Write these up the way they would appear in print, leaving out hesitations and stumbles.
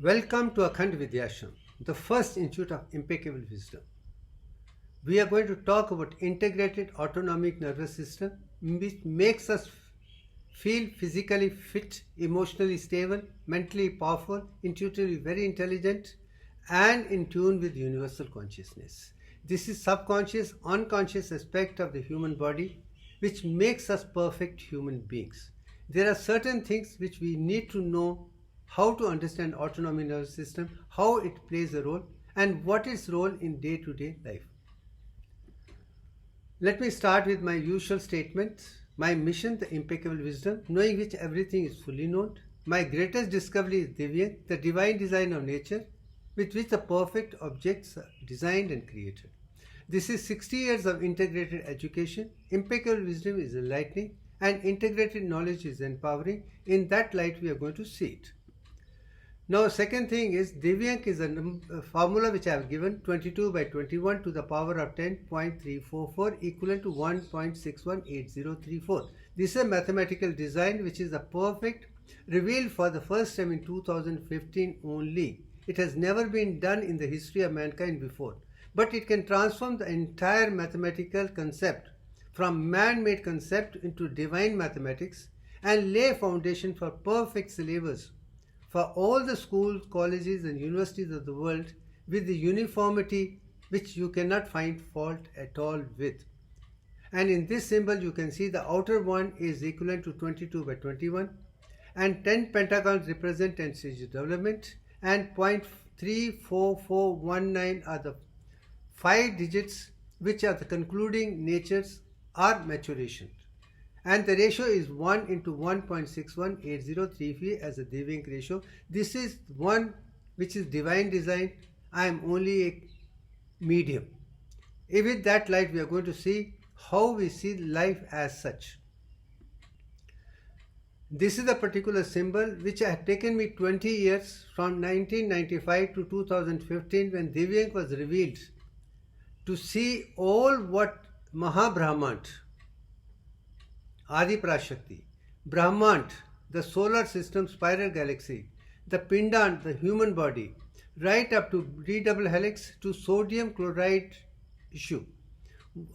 Welcome to Akhand Vidyashram, the first institute of impeccable wisdom. We are going to talk about integrated autonomic nervous system, which makes us feel physically fit, emotionally stable, mentally powerful, intuitively very intelligent, and in tune with universal consciousness. This is subconscious, unconscious aspect of the human body which makes us perfect human beings. There are certain things which we need to know: how to understand autonomic nervous system, how it plays a role, and what its role in day-to-day life. Let me start with my usual statement. My mission, the impeccable wisdom, knowing which everything is fully known. My greatest discovery is Divyank, the divine design of nature, with which the perfect objects are designed and created. This is 60 years of integrated education. Impeccable wisdom is enlightening and integrated knowledge is empowering. In that light, we are going to see it. Now, second thing is, Divyank is a formula which I have given, 22 by 21 to the power of 10.344 equivalent to 1.618034. This is a mathematical design which is a perfect, revealed for the first time in 2015 only. It has never been done in the history of mankind before. But it can transform the entire mathematical concept from man-made concept into divine mathematics and lay foundation for perfect syllabus for all the schools, colleges and universities of the world with the uniformity which you cannot find fault at all with. And in this symbol you can see the outer one is equivalent to 22 by 21 and 10 pentagons represent 10 stages of development and 0.34419 are the 5 digits which are the concluding natures or maturation. And the ratio is 1 into 1.618033 as a Divyank ratio. This is one which is divine design. I am only a medium. With that light we are going to see how we see life as such. This is a particular symbol which had taken me 20 years from 1995 to 2015 when Divyank was revealed to see all what Mahabrahmant, Adi Prashakti, Brahmant, the solar system spiral galaxy, the Pindand, the human body, right up to D double helix to sodium chloride issue.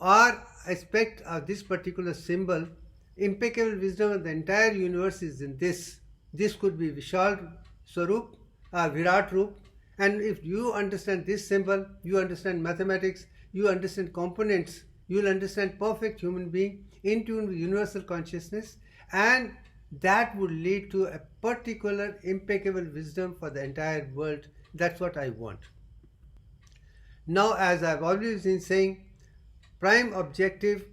Our aspect of this particular symbol, impeccable wisdom of the entire universe is in this. This could be Vishal Swarup or Virat Roop. And if you understand this symbol, you understand mathematics, you understand components, you will understand perfect human being in tune with universal consciousness, and that would lead to a particular impeccable wisdom for the entire world. That's what I want. Now, as I've always been saying, prime objective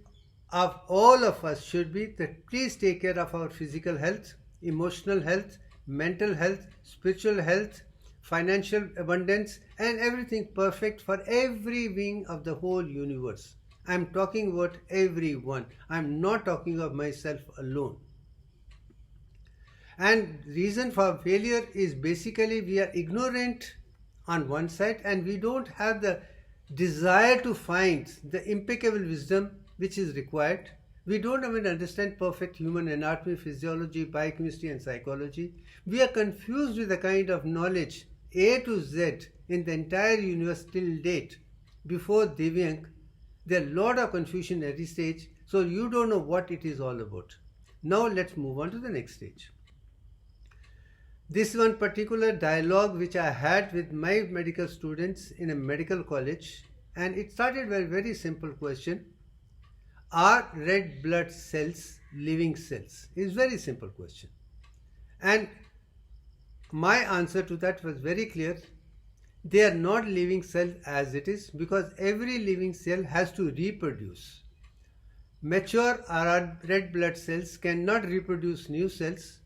of all of us should be that please take care of our physical health, emotional health, mental health, spiritual health, financial abundance, and everything perfect for every being of the whole universe. I am talking about everyone. I am not talking of myself alone. And reason for failure is basically we are ignorant on one side and we don't have the desire to find the impeccable wisdom which is required. We don't even understand perfect human anatomy, physiology, biochemistry and psychology. We are confused with the kind of knowledge A to Z in the entire universe till date. Before Divyank, there are a lot of confusion at every stage, so you don't know what it is all about. Now let's move on to the next stage. This one particular dialogue which I had with my medical students in a medical college, and it started with a very simple question: are red blood cells living cells? It's a very simple question. And my answer to that was very clear. They are not living cells as it is, because every living cell has to reproduce. Mature or red blood cells cannot reproduce new cells,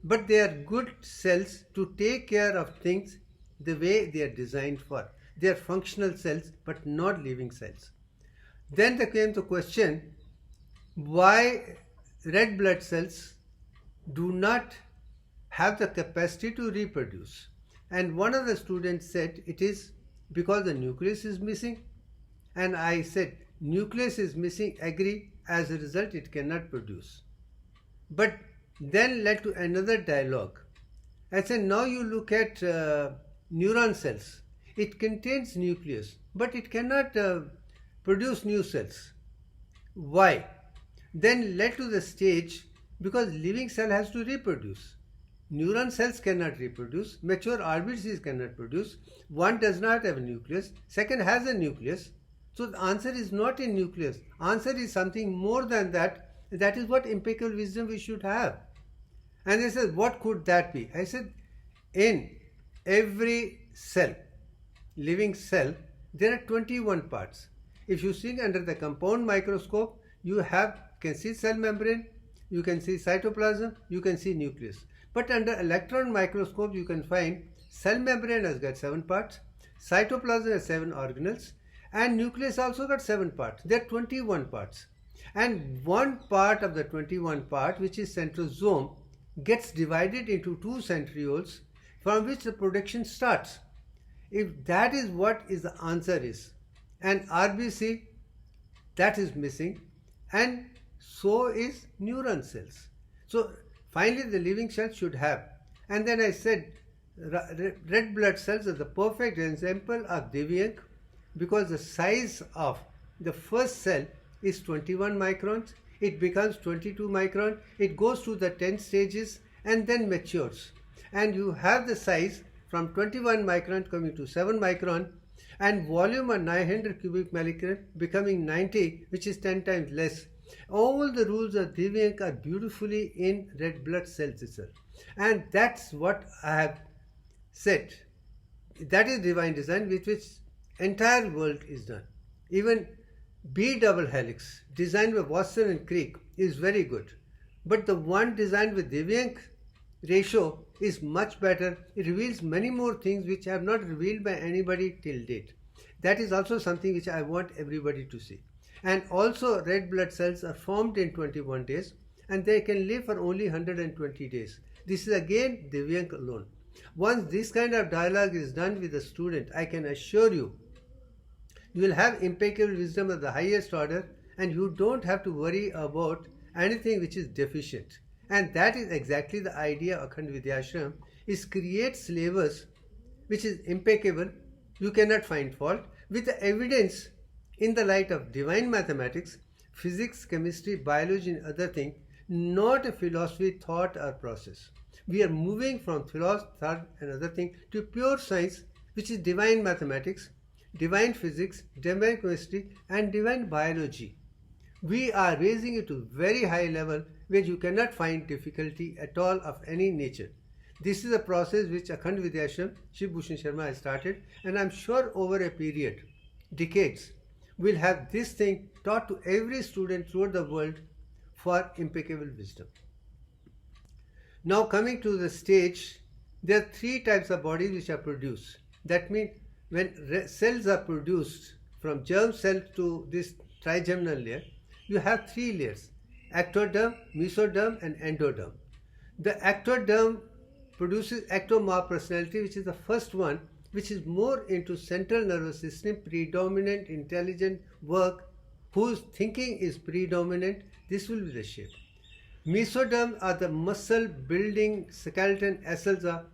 but they are good cells to take care of things the way they are designed for. They are functional cells but not living cells. Then there came the question, why red blood cells do not have the capacity to reproduce? And one of the students said it is because the nucleus is missing. And I said, nucleus is missing, agree, as a result it cannot produce. But then led to another dialogue. I said, now you look at neuron cells. It contains nucleus, but it cannot produce new cells. Why? Then led to the stage, because living cell has to reproduce. Neuron cells cannot reproduce, mature RBCs cannot produce, one does not have a nucleus, second has a nucleus. So the answer is not in nucleus. Answer is something more than that. That is what impeccable wisdom we should have. And they said, what could that be? I said, in every cell, living cell, there are 21 parts. If you see under the compound microscope, you can see cell membrane, you can see cytoplasm, you can see nucleus. But under electron microscope, you can find cell membrane has got 7 parts, cytoplasm has 7 organelles, and nucleus also got 7 parts. There are 21 parts. And one part of the 21 part, which is centrosome, gets divided into 2 centrioles from which the production starts. If that is what is the answer is, and RBC, that is missing, and so is neuron cells. So finally the living cell should have. And then I said red blood cells are the perfect example of Divyank, because the size of the first cell is 21 microns, it becomes 22 micron, it goes through the 10 stages and then matures. And you have the size from 21 micron coming to 7 micron, and volume of 900 cubic milligram becoming 90, which is 10 times less. All the rules of Divyank are beautifully in red blood cells itself. And that's what I have said. That is divine design with which entire world is done. Even B double helix designed by Watson and Crick is very good. But the one designed with Divyank Ratio is much better. It reveals many more things which have not revealed by anybody till date. That is also something which I want everybody to see. And also red blood cells are formed in 21 days and they can live for only 120 days. This is again Divyank alone. Once this kind of dialogue is done with the student, I can assure you, you will have impeccable wisdom of the highest order, and you don't have to worry about anything which is deficient. And that is exactly the idea of Akhand Vidyashram, is create syllabus which is impeccable, you cannot find fault, with the evidence in the light of divine mathematics, physics, chemistry, biology and other things, not a philosophy, thought or process. We are moving from philosophy, thought and other things to pure science, which is divine mathematics, divine physics, divine chemistry and divine biology. We are raising it to very high level where you cannot find difficulty at all of any nature. This is a process which Akhand Vidyashram, Shiv Bhushan Sharma has started, and I am sure over a period, decades, we'll have this thing taught to every student throughout the world for impeccable wisdom. Now coming to the stage, there are 3 types of bodies which are produced. That means when cells are produced from germ cell to this trigeminal layer, you have 3 layers: ectoderm, mesoderm and endoderm. The ectoderm produces ectomorph personality, which is the first one, which is more into central nervous system, predominant intelligent work, whose thinking is predominant. This will be the shape. Mesoderm are the muscle building skeleton cells of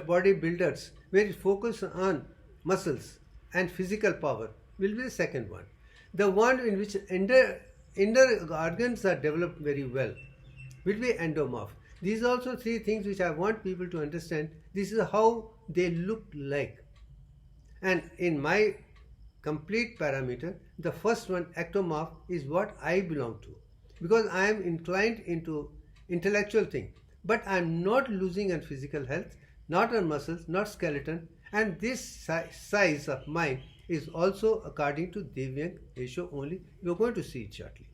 body builders, where it focuses on muscles and physical power, will be the second one. The one in which inner organs are developed very well will be endomorph. These are also 3 things which I want people to understand. This is how they look like. And in my complete parameter, the first one, ectomorph, is what I belong to, because I am inclined into intellectual thing, but I am not losing on physical health, not on muscles, not skeleton, and this size of mine is also according to Divyank Ratio only. You are going to see it shortly.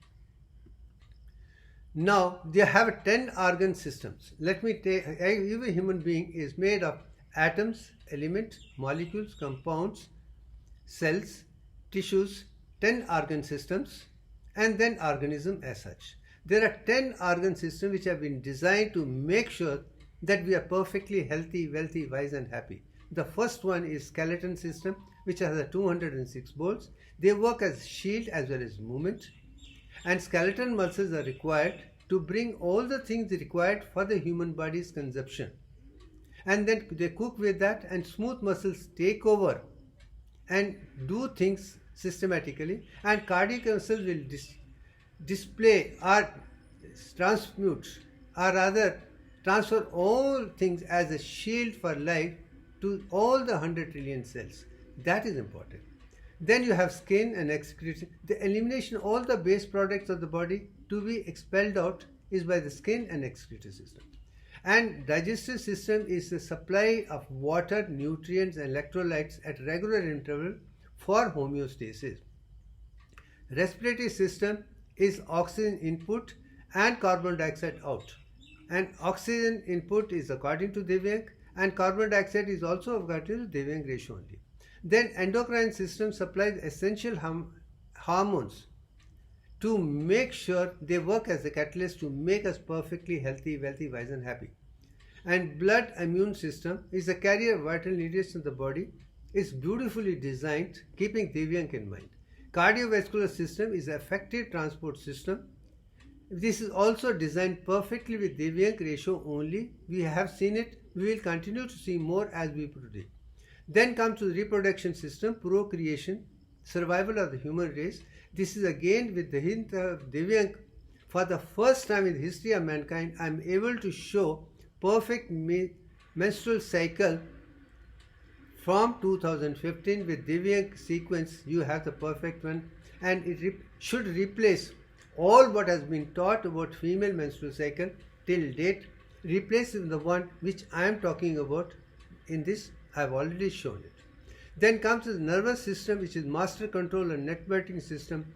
Now they have 10 organ systems. Let me take, every human being is made of atoms, elements, molecules, compounds, cells, tissues, 10 organ systems, and then organism as such. There are 10 organ systems which have been designed to make sure that we are perfectly healthy, wealthy, wise and happy. The first one is skeleton system, which has 206 bones. They work as shield as well as movement. And skeleton muscles are required to bring all the things required for the human body's consumption. and then they cook with that, and smooth muscles take over and do things systematically, and cardiac muscles will display or transmute, or rather transfer all things as a shield for life to all the 100 trillion cells. That is important. Then you have skin and excretion. The elimination of all the waste products of the body to be expelled out is by the skin and excretory system. And digestive system is the supply of water, nutrients and electrolytes at regular interval for homeostasis. Respiratory system is oxygen input and carbon dioxide out. And oxygen input is according to Divyank, and carbon dioxide is also according to Divyank ratio only. Then endocrine system supplies essential hormones to make sure they work as a catalyst to make us perfectly healthy, wealthy, wise and happy. And blood immune system is a carrier of vital nutrients in the body. It's beautifully designed, keeping Divyank in mind. Cardiovascular system is an effective transport system. This is also designed perfectly with Divyank ratio only. We have seen it. We will continue to see more as we proceed. Then comes to the reproduction system, procreation, survival of the human race. This is again with the hint of Divyank. For the first time in the history of mankind, I am able to show perfect menstrual cycle from 2015 with Divyank sequence. You have the perfect one, and it should replace all what has been taught about female menstrual cycle till date, replaces the one which I am talking about in this. I have already shown it. Then comes the nervous system, which is master control and networking system,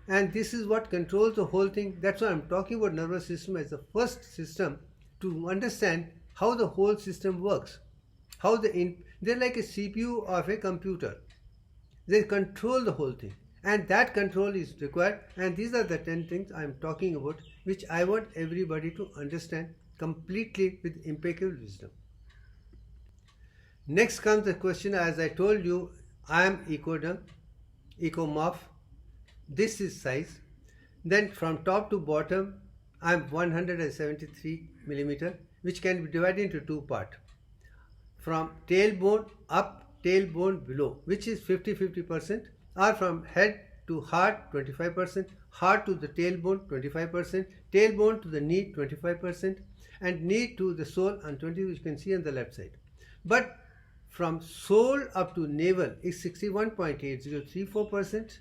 and this is what controls the whole thing. That's why I'm talking about nervous system as the first system to understand how the whole system works. How they're like a CPU of a computer. They control the whole thing, and that control is required. And these are the 10 things I'm talking about, which I want everybody to understand completely with impeccable wisdom. Next comes the question. As I told you, I am ecomorph. This is size. Then from top to bottom, I am 173 millimeter, which can be divided into two parts. From tailbone up, tailbone below, which is 50-50%, or from head to heart 25%, heart to the tailbone 25%, tailbone to the knee 25%, and knee to the sole and 20, which you can see on the left side. But from sole up to navel is 61.8034%,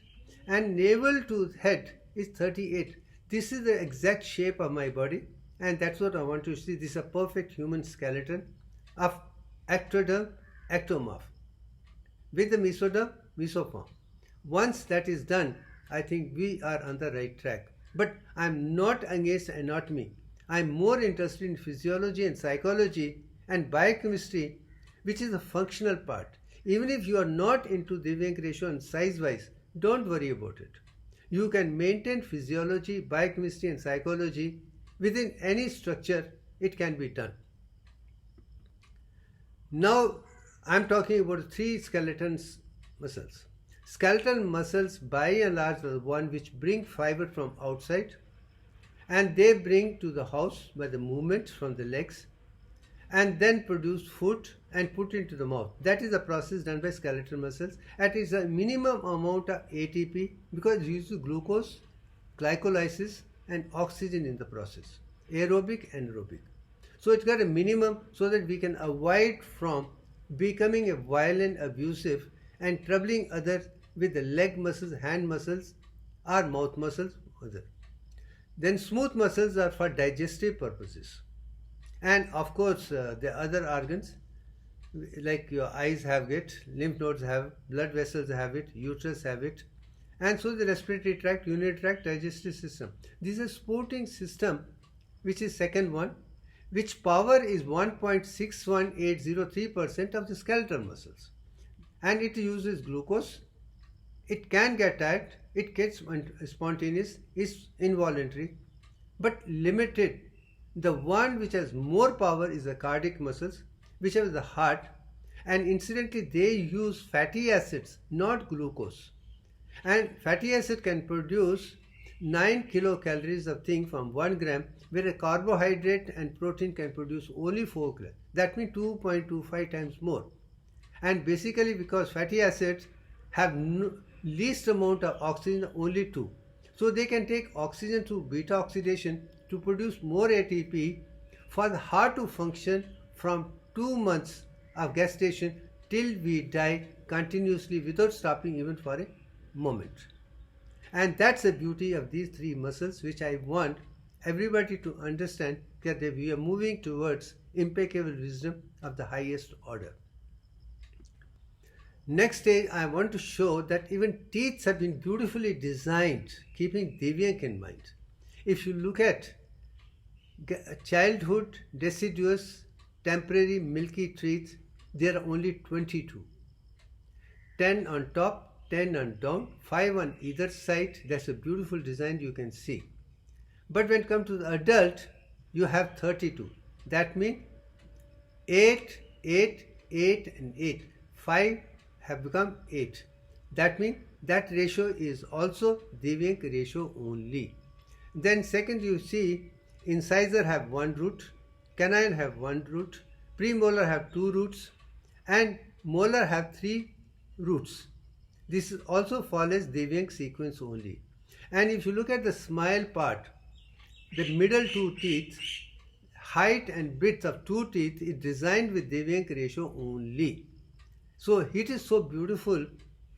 and navel to head is 38. This is the exact shape of my body, and that's what I want to see. This is a perfect human skeleton of ectoderm, ectomorph, with the mesoderm, mesoform. Once that is done, I think we are on the right track. But I'm not against anatomy. I'm more interested in physiology and psychology and biochemistry, which is the functional part. Even if you are not into Divyank ratio and size wise, don't worry about it. You can maintain physiology, biochemistry and psychology within any structure. It can be done. Now I'm talking about three skeleton muscles. Skeletal muscles by and large are the one which bring fiber from outside, and they bring to the house by the movement from the legs, and then produce food and put into the mouth. That is the process done by skeletal muscles. That is a minimum amount of ATP, because it uses glucose, glycolysis and oxygen in the process, aerobic and anaerobic. So it's got a minimum so that we can avoid from becoming a violent, abusive and troubling others with the leg muscles, hand muscles or mouth muscles. Then smooth muscles are for digestive purposes. And of course the other organs, like your eyes have it, lymph nodes have, blood vessels have it, uterus have it, and so the respiratory tract, urinary tract, digestive system. This is a supporting system, which is second one, which power is 1.61803% of the skeletal muscles, and it uses glucose. It can get tired, it gets spontaneous, is involuntary, but limited. The one which has more power is the cardiac muscles, which have the heart, and incidentally they use fatty acids, not glucose. And fatty acid can produce 9 kilocalories of thing from 1 gram, where a carbohydrate and protein can produce only 4 grams. That means 2.25 times more. And basically because fatty acids have least amount of oxygen, only 2. So they can take oxygen through beta oxidation to produce more ATP for the heart to function from 2 months of gestation till we die continuously without stopping even for a moment. And that's the beauty of these 3 muscles, which I want everybody to understand, that we are moving towards impeccable wisdom of the highest order. Next stage, I want to show that even teeth have been beautifully designed, keeping Divyank in mind. If you look at childhood, deciduous, temporary, milky teeth, there are only 22. 10 on top, 10 on down, 5 on either side. That's a beautiful design you can see. But when it comes to the adult, you have 32. That means 8, 8, 8 and 8. 5 have become 8. That means that ratio is also Divyank ratio only. Then second, you see incisor have 1 root, canine have 1 root, premolar have 2 roots, and molar have 3 roots. This also follows Divyank sequence only. And if you look at the smile part, the middle 2 teeth, height and width of 2 teeth is designed with Divyank ratio only. So it is so beautiful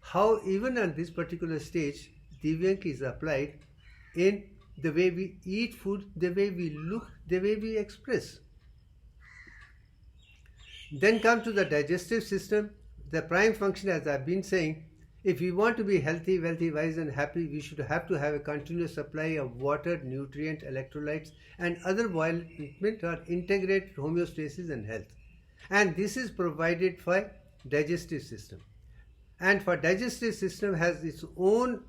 how even on this particular stage Divyank is applied in the way we eat food, the way we look, the way we express. Then come to the digestive system. The prime function, as I've been saying, if we want to be healthy, wealthy, wise and happy, we should have to have a continuous supply of water, nutrient, electrolytes and other vitamin or integrated homeostasis and health. And this is provided by digestive system. And for digestive system has its own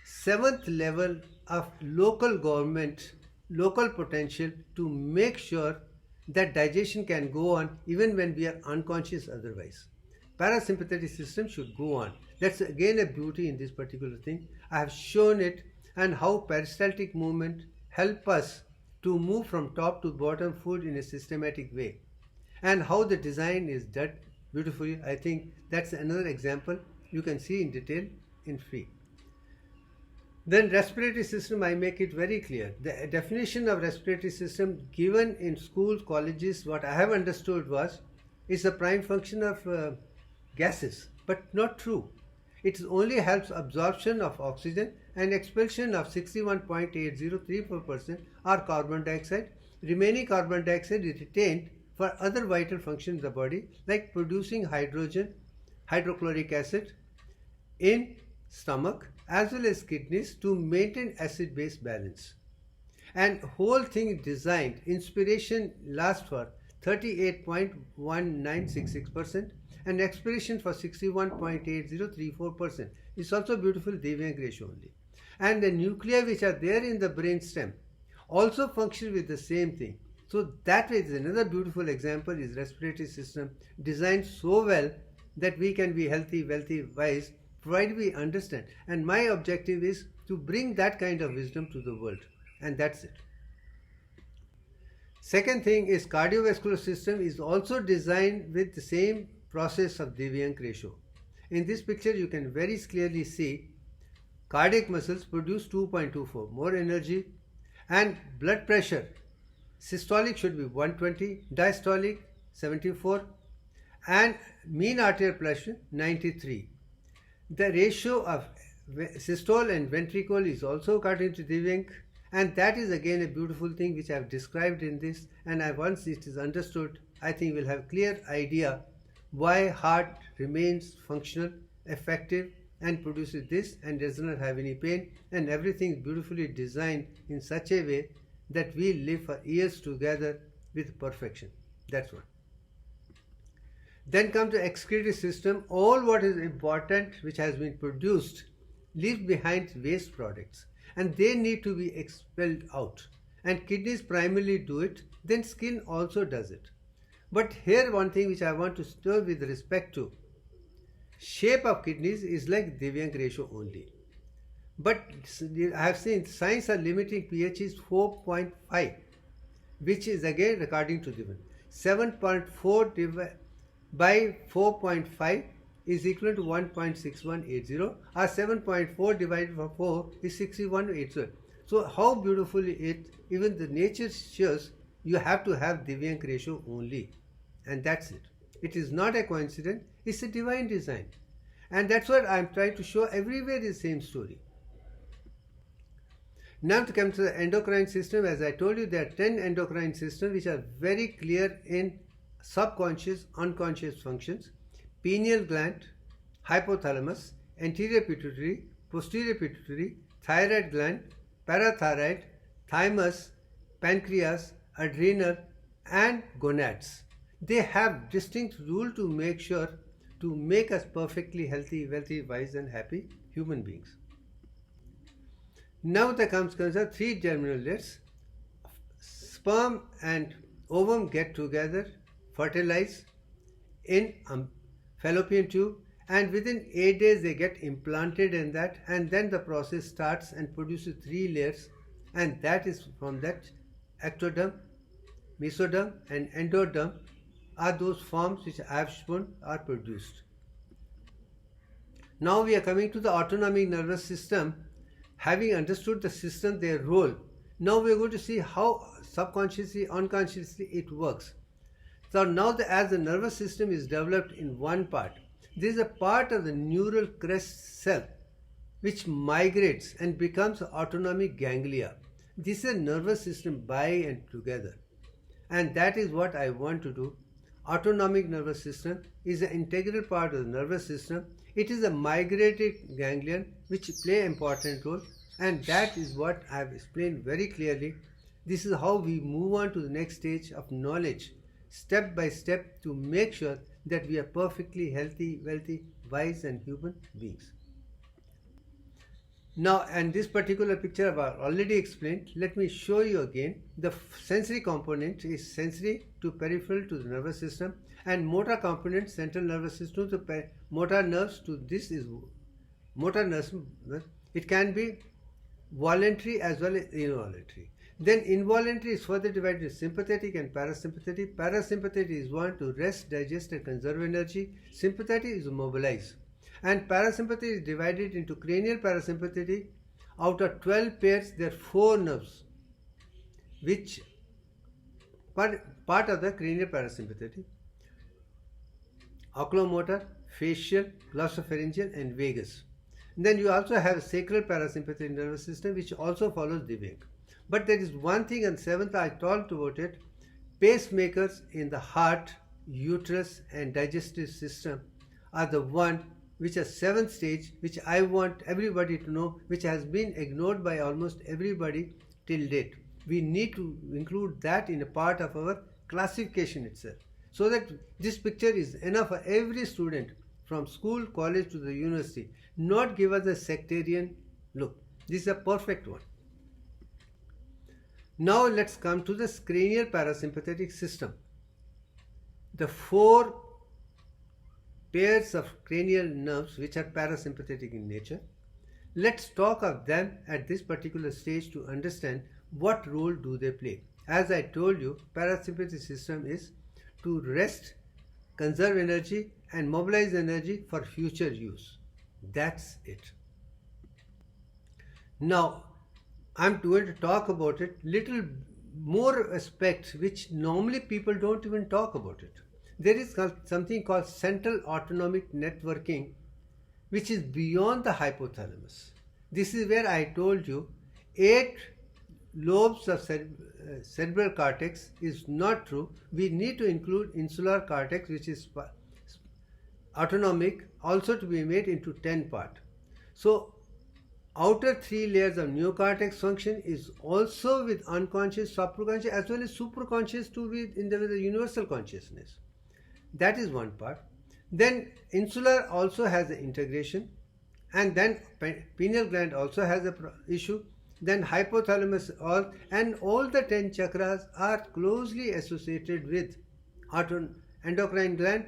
7th level of local government, local potential to make sure that digestion can go on even when we are unconscious otherwise. Parasympathetic system should go on. That's again a beauty in this particular thing. I have shown it, and how peristaltic movement help us to move from top to bottom food in a systematic way, and how the design is done beautifully. I think that's another example you can see in detail in free. Then respiratory system, I make it very clear. The definition of respiratory system given in schools, colleges, what I have understood was, is the prime function of gases, but not true. It only helps absorption of oxygen and expulsion of 61.8034% or carbon dioxide. Remaining carbon dioxide is retained for other vital functions of the body, like producing hydrogen, hydrochloric acid in stomach as well as kidneys to maintain acid-base balance. And whole thing designed, inspiration lasts for 38.1966% and expiration for 61.8034%. It's also beautiful Divyank ratio only. And the nuclei which are there in the brain stem also function with the same thing. So that is another beautiful example, is respiratory system designed so well that we can be healthy, wealthy, wise, provided we understand. And my objective is to bring that kind of wisdom to the world, and that's it. Second thing is cardiovascular system is also designed with the same process of Divyank ratio. In this picture you can very clearly see cardiac muscles produce 2.24 more energy, and blood pressure systolic should be 120, diastolic 74, and mean arterial pressure 93. The ratio of systole and ventricle is also according to Divyank, and that is again a beautiful thing which I have described in this, and once it is understood, I think we'll have a clear idea why heart remains functional, effective and produces this and does not have any pain, and everything is beautifully designed in such a way that we live for years together with perfection. That's what. Then comes the excretory system. All what is important which has been produced leaves behind waste products, and they need to be expelled out, and kidneys primarily do it, then skin also does it. But here one thing which I want to stir with respect to shape of kidneys is like Divyank ratio only. But I have seen science are limiting pH is 4.5. which is again according to Divyank. 7.4 by 4.5 is equal to 1.6180, or 7.4 divided by 4 is 6180. So how beautifully even the nature shows you have to have Divyank ratio only, and that's it. It is not a coincidence, it's a divine design. And that's what I'm trying to show everywhere is the same story. Now to come to the endocrine system, as I told you, there are 10 endocrine systems which are very clear in subconscious, unconscious functions. Pineal gland, hypothalamus, anterior pituitary, posterior pituitary, thyroid gland, parathyroid, thymus, pancreas, adrenal, and gonads. They have distinct rule to make sure to make us perfectly healthy, wealthy, wise, and happy human beings. Now there comes the three germinal layers. Sperm and ovum get together, fertilize in fallopian tube, and within 8 days they get implanted in that, and then the process starts and produces 3 layers, and that is from that ectoderm, mesoderm, and endoderm are those forms which I have shown are produced. Now we are coming to the autonomic nervous system. Having understood the system, their role, now we are going to see how subconsciously, unconsciously it works. So now as the nervous system is developed in one part, there is a part of the neural crest cell which migrates and becomes autonomic ganglia. This is a nervous system by and together, and that is what I want to do. Autonomic nervous system is an integral part of the nervous system. It is a migrated ganglion which play an important role, and that is what I have explained very clearly. This is how we move on to the next stage of knowledge, step by step, to make sure that we are perfectly healthy, wealthy, wise, and human beings. Now, and this particular picture I have already explained. Let me show you again. The sensory component is sensory to peripheral to the nervous system, and motor component central nervous system to motor nerves to this is motor nerves. It can be voluntary as well as involuntary. Then involuntary is further divided into sympathetic and parasympathetic. Parasympathetic is one to rest, digest, and conserve energy. Sympathetic is to mobilize. And parasympathetic is divided into cranial parasympathetic. Out of 12 pairs, there are 4 nerves which part of the cranial parasympathetic: oculomotor, facial, glossopharyngeal, and vagus. And then you also have sacral parasympathetic nervous system which also follows Divyank. But there is one thing, and 7th I talked about it. Pacemakers in the heart, uterus, and digestive system are the one which are 7th stage, which I want everybody to know, which has been ignored by almost everybody till date. We need to include that in a part of our classification itself, so that this picture is enough for every student from school, college to the university. Not give us a sectarian look. This is a perfect one. Now let's come to the cranial parasympathetic system. The 4 pairs of cranial nerves which are parasympathetic in nature. Let's talk of them at this particular stage to understand what role do they play. As I told you, parasympathetic system is to rest, conserve energy, and mobilize energy for future use. That's it. Now I'm going to talk about it little more aspects which normally people don't even talk about it. There is something called central autonomic networking, which is beyond the hypothalamus. This is where I told you 8 lobes of cerebral cortex is not true. We need to include insular cortex, which is autonomic, also to be made into 10 parts. So outer 3 layers of neocortex function is also with unconscious, subconscious, as well as superconscious to be in the universal consciousness. That is one part. Then insular also has an integration, and then pineal gland also has a issue. Then hypothalamus, and all the 10 chakras are closely associated with endocrine gland,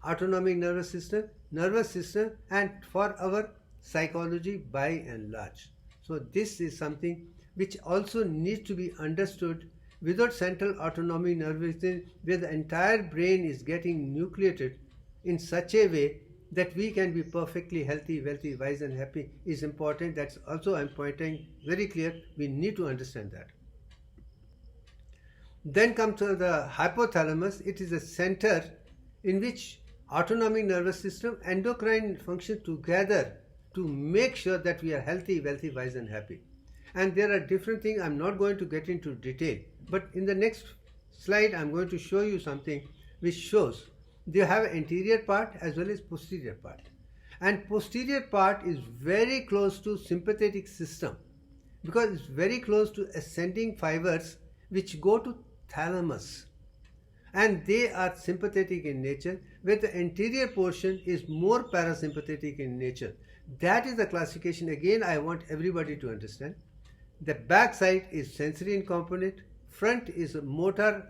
autonomic nervous system, and for our psychology by and large. So this is something which also needs to be understood without central autonomic nervous system, where the entire brain is getting nucleated in such a way that we can be perfectly healthy, wealthy, wise and happy is important. That's also I'm pointing very clear. We need to understand that. Then comes to the hypothalamus. It is a center in which autonomic nervous system, endocrine function together to make sure that we are healthy, wealthy, wise and happy. And there are different things. I'm not going to get into detail, but in the next slide I'm going to show you something which shows they have an anterior part as well as posterior part, and posterior part is very close to sympathetic system because it's very close to ascending fibers which go to thalamus, and they are sympathetic in nature, where the anterior portion is more parasympathetic in nature. That is the classification. Again, I want everybody to understand. The back side is sensory in component, front is motor,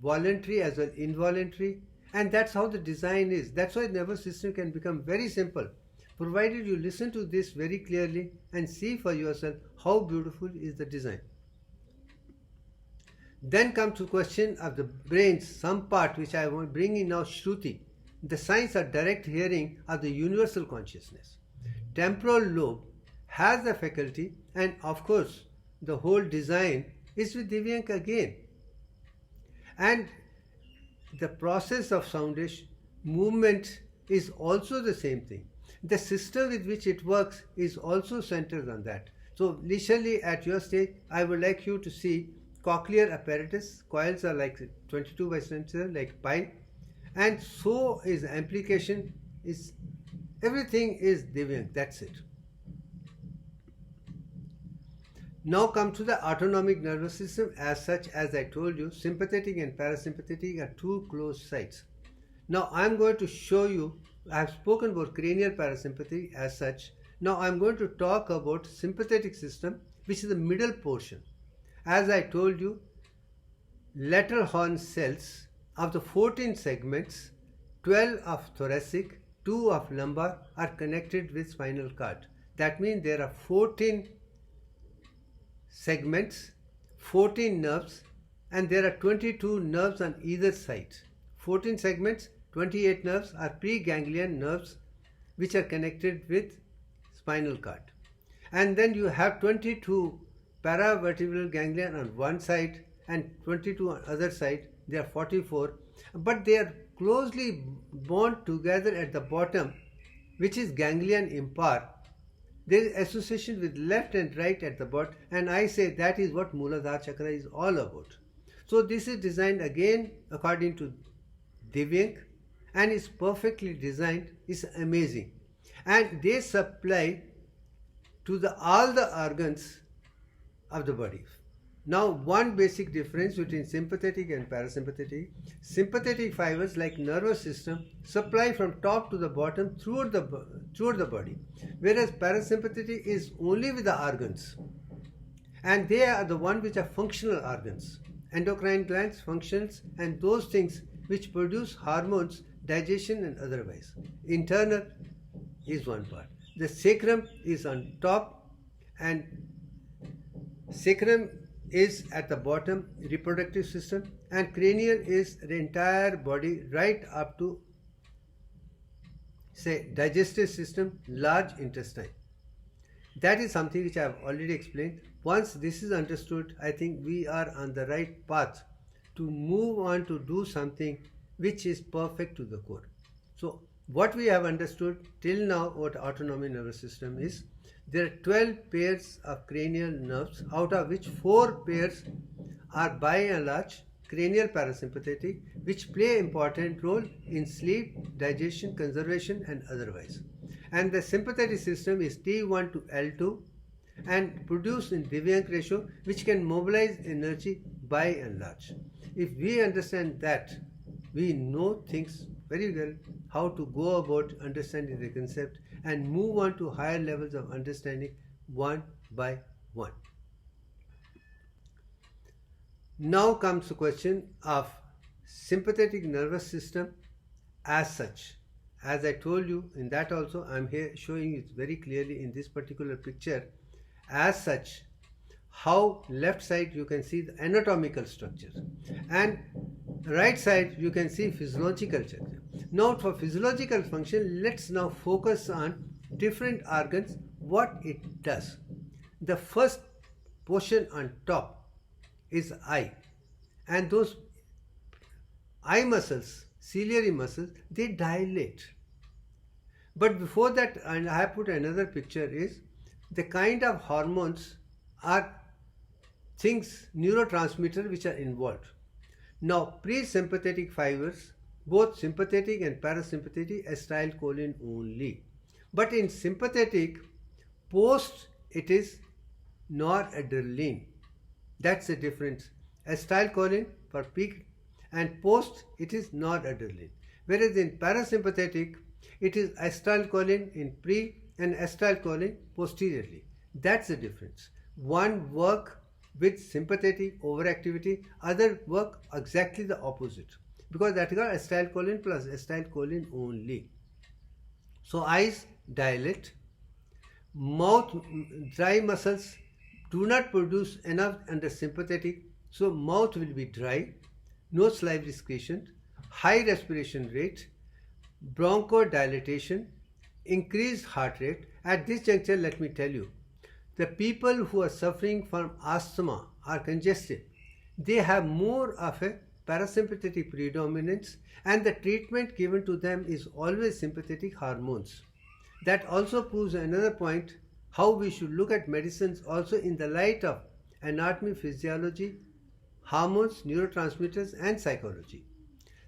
voluntary as well involuntary, and that's how the design is. That's why the nervous system can become very simple, provided you listen to this very clearly and see for yourself how beautiful is the design. Then comes to question of the brain's some part which I want bring in now, Shruti, the science of direct hearing of the universal consciousness. Temporal lobe has the faculty, and of course the whole design is with Divyank again. And the process of soundish movement is also the same thing. The system with which it works is also centered on that. So leisurely at your stage, I would like you to see cochlear apparatus. Coils are like 22 by 20 like pi, and so is amplification, is everything is Divyank. That's it. Now come to the autonomic nervous system. As such, as I told you, sympathetic and parasympathetic are two close sides. Now I am going to show you, I have spoken about cranial parasympathetic as such. Now I am going to talk about sympathetic system, which is the middle portion. As I told you, lateral horn cells of the 14 segments, 12 of thoracic, 2 of lumbar are connected with spinal cord. That means there are 14 segments, 14 nerves, and there are 22 nerves on either side. 14 segments, 28 nerves are preganglion nerves which are connected with spinal cord. And then you have 22 paravertebral ganglion on one side and 22 on other side. They are 44, but they are closely bound together at the bottom, which is ganglion impar. There is association with left and right at the bottom, and I say that is what Mooladhara chakra is all about. So this is designed again according to Divyank, and is perfectly designed, is amazing, and they supply to all the organs of the body. Now one basic difference between sympathetic and parasympathetic: sympathetic fibers like nervous system supply from top to the bottom throughout the body, whereas parasympathetic is only with the organs, and they are the one which are functional organs, endocrine glands, functions, and those things which produce hormones, digestion and otherwise. Internal is one part. The sacrum is on top, and sacrum is at the bottom, reproductive system, and cranial is the entire body right up to, say, digestive system, large intestine. That is something which I have already explained. Once this is understood, I think we are on the right path to move on to do something which is perfect to the core. So what we have understood till now about autonomic nervous system is there are 12 pairs of cranial nerves, out of which 4 pairs are by and large cranial parasympathetic, which play an important role in sleep, digestion, conservation and otherwise. And the sympathetic system is T1 to L2 and produced in Divyank ratio, which can mobilize energy by and large. If we understand that, we know things very well, how to go about understanding the concept and move on to higher levels of understanding one by one. Now comes the question of sympathetic nervous system as such. As I told you, in that also I am here showing it very clearly in this particular picture. As such, how left side you can see the anatomical structure, and right side you can see physiological structure. Now for physiological function, let's now focus on different organs, what it does. The first portion on top is eye, and those eye muscles, ciliary muscles, they dilate. But before that, and I have put another picture, is the kind of hormones are things, neurotransmitters which are involved. Now, pre-sympathetic fibers, both sympathetic and parasympathetic, acetylcholine only. But in sympathetic, post it is noradrenaline. That's the difference. Acetylcholine for peak, and post it is noradrenaline. Whereas in parasympathetic, it is acetylcholine in pre and acetylcholine posteriorly. That's the difference. One work with sympathetic overactivity, other work exactly the opposite, because that is called acetylcholine plus acetylcholine only. So eyes dilate, mouth, dry muscles do not produce enough under sympathetic, so mouth will be dry, no salivary secretion, high respiration rate, bronchodilation, increased heart rate. At this juncture, let me tell you, the people who are suffering from asthma or congestion, they have more of a parasympathetic predominance, and the treatment given to them is always sympathetic hormones. That also proves another point, how we should look at medicines also in the light of anatomy, physiology, hormones, neurotransmitters and psychology.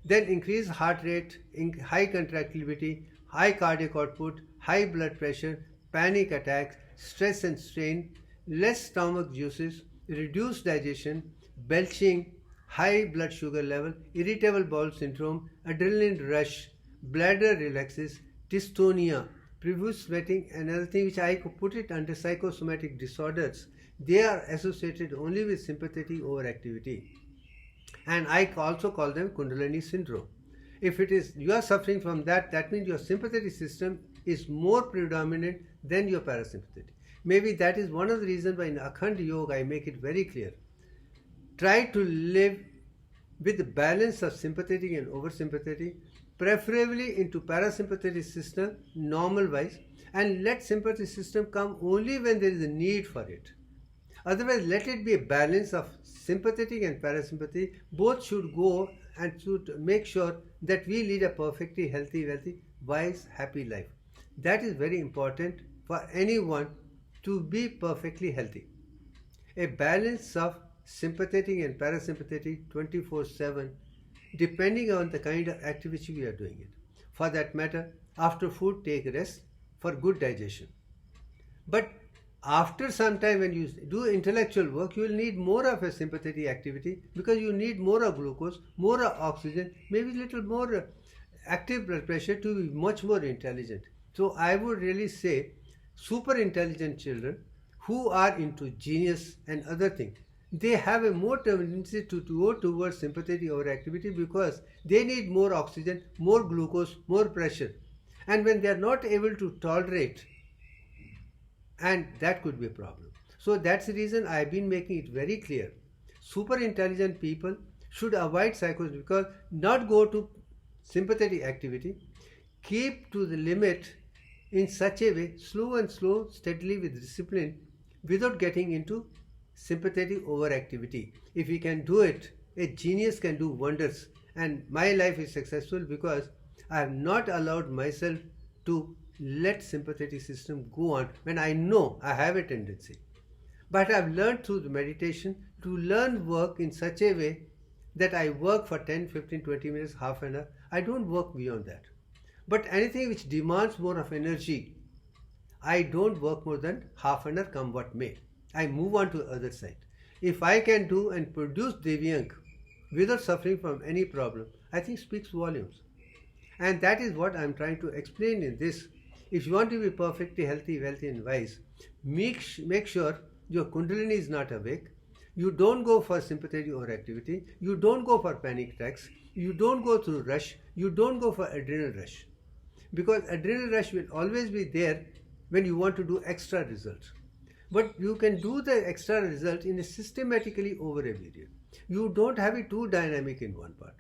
Then increased heart rate, high contractility, high cardiac output, high blood pressure, panic attacks, stress and strain, less stomach juices, reduced digestion, belching, high blood sugar level, irritable bowel syndrome, adrenaline rush, bladder relaxes, dystonia, profuse sweating, another thing which I could put it under psychosomatic disorders. They are associated only with sympathetic overactivity, and I also call them Kundalini syndrome. If it is you are suffering from that, that means your sympathetic system is more predominant than your parasympathetic. Maybe that is one of the reasons why in Akhand Yoga I make it very clear. Try to live with the balance of sympathetic and oversympathetic, preferably into parasympathetic system normal wise, and let sympathetic system come only when there is a need for it. Otherwise, let it be a balance of sympathetic and parasympathetic. Both should go and should make sure that we lead a perfectly healthy, wealthy, wise, happy life. That is very important for anyone to be perfectly healthy. A balance of sympathetic and parasympathetic 24/7, depending on the kind of activity we are doing it. For that matter, after food, take rest for good digestion. But after some time, when you do intellectual work, you will need more of a sympathetic activity, because you need more of glucose, more of oxygen, maybe little more active blood pressure to be much more intelligent. So I would really say super intelligent children who are into genius and other things, they have a more tendency to go towards sympathetic overactivity, because they need more oxygen, more glucose, more pressure. And when they are not able to tolerate, and that could be a problem. So that's the reason I've been making it very clear. Super intelligent people should avoid psychosis, because not go to sympathetic activity, keep to the limit in such a way, slow, steadily with discipline, without getting into sympathetic overactivity. If we can do it, a genius can do wonders. And my life is successful because I have not allowed myself to let sympathetic system go on when I know I have a tendency. But I have learned through the meditation to learn work in such a way that I work for 10, 15, 20 minutes, half an hour. I don't work beyond that. But anything which demands more of energy, I don't work more than half an hour, come what may. I move on to the other side. If I can do and produce Divyank without suffering from any problem, I think speaks volumes. And that is what I am trying to explain in this. If you want to be perfectly healthy, wealthy and wise, make sure your Kundalini is not awake. You don't go for sympathetic overactivity. You don't go for panic attacks. You don't go through rush. You don't go for adrenal rush. Because adrenal rush will always be there when you want to do extra results. But you can do the extra result in a systematically over a period. You don't have it too dynamic in one part.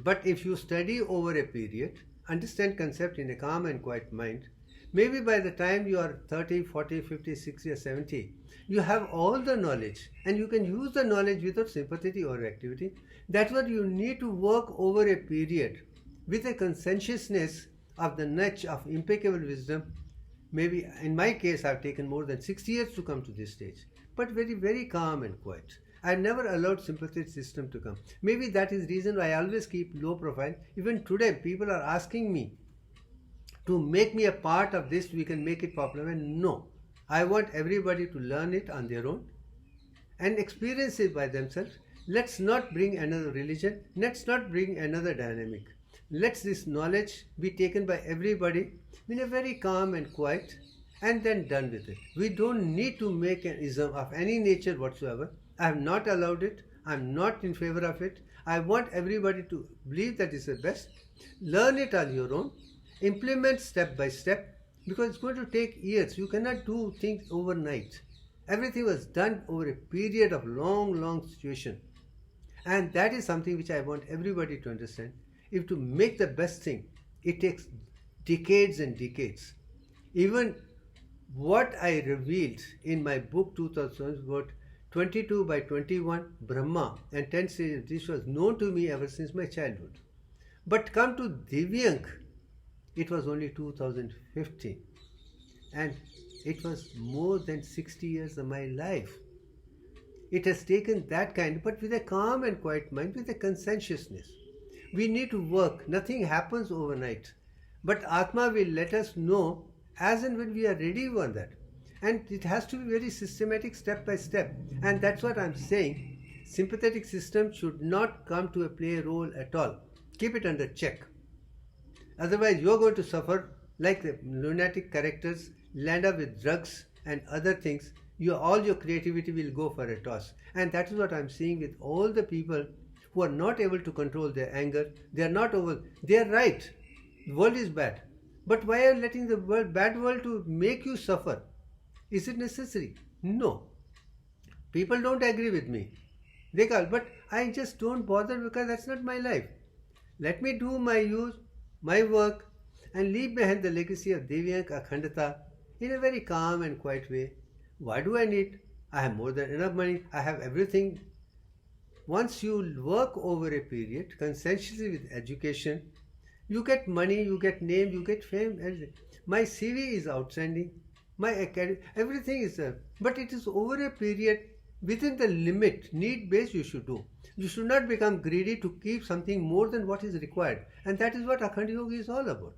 But if you study over a period, understand concept in a calm and quiet mind, maybe by the time you are 30, 40, 50, 60 or 70, you have all the knowledge and you can use the knowledge without sympathy or activity. That's what you need to work over a period with a conscientiousness of the niche of impeccable wisdom. Maybe in my case, I've taken more than 6 years to come to this stage, but very, very calm and quiet. I've never allowed sympathetic system to come. Maybe that is reason why I always keep low profile. Even today, people are asking me to make me a part of this, we can make it popular. And no, I want everybody to learn it on their own and experience it by themselves. Let's not bring another religion. Let's not bring another dynamic. Let this knowledge be taken by everybody in a very calm and quiet and then done with it. We don't need to make an ism of any nature whatsoever. I have not allowed it. I am not in favor of it. I want everybody to believe that is the best. Learn it on your own. Implement step by step, because it's going to take years. You cannot do things overnight. Everything was done over a period of long situation. And that is something which I want everybody to understand. If to make the best thing, it takes decades and decades. Even what I revealed in my book 2000, what 22 by 21 Brahma and 10 stages, this was known to me ever since my childhood. But come to Divyank, it was only 2015 and it was more than 60 years of my life. It has taken that kind, but with a calm and quiet mind, with a conscientiousness. We need to work. Nothing happens overnight. But Atma will let us know as and when we are ready for that. And it has to be very systematic, step by step. And that's what I'm saying. Sympathetic system should not come to play a role at all. Keep it under check. Otherwise, you're going to suffer like the lunatic characters, land up with drugs and other things. All your creativity will go for a toss. And that is what I'm seeing with all the people who are not able to control their anger. They are not over. They are right. The world is bad. But why are you letting the bad world to make you suffer? Is it necessary? No. People don't agree with me. They call, but I just don't bother because that's not my life. Let me do my work and leave behind the legacy of Divyank Akhandata in a very calm and quiet way. Why do I need? I have more than enough money. I have everything. Once you work over a period, conscientiously with education, you get money, you get name, you get fame. My CV is outstanding. My academy, everything is there. But it is over a period within the limit, need-based you should do. You should not become greedy to keep something more than what is required. And that is what Akhand Yoga is all about.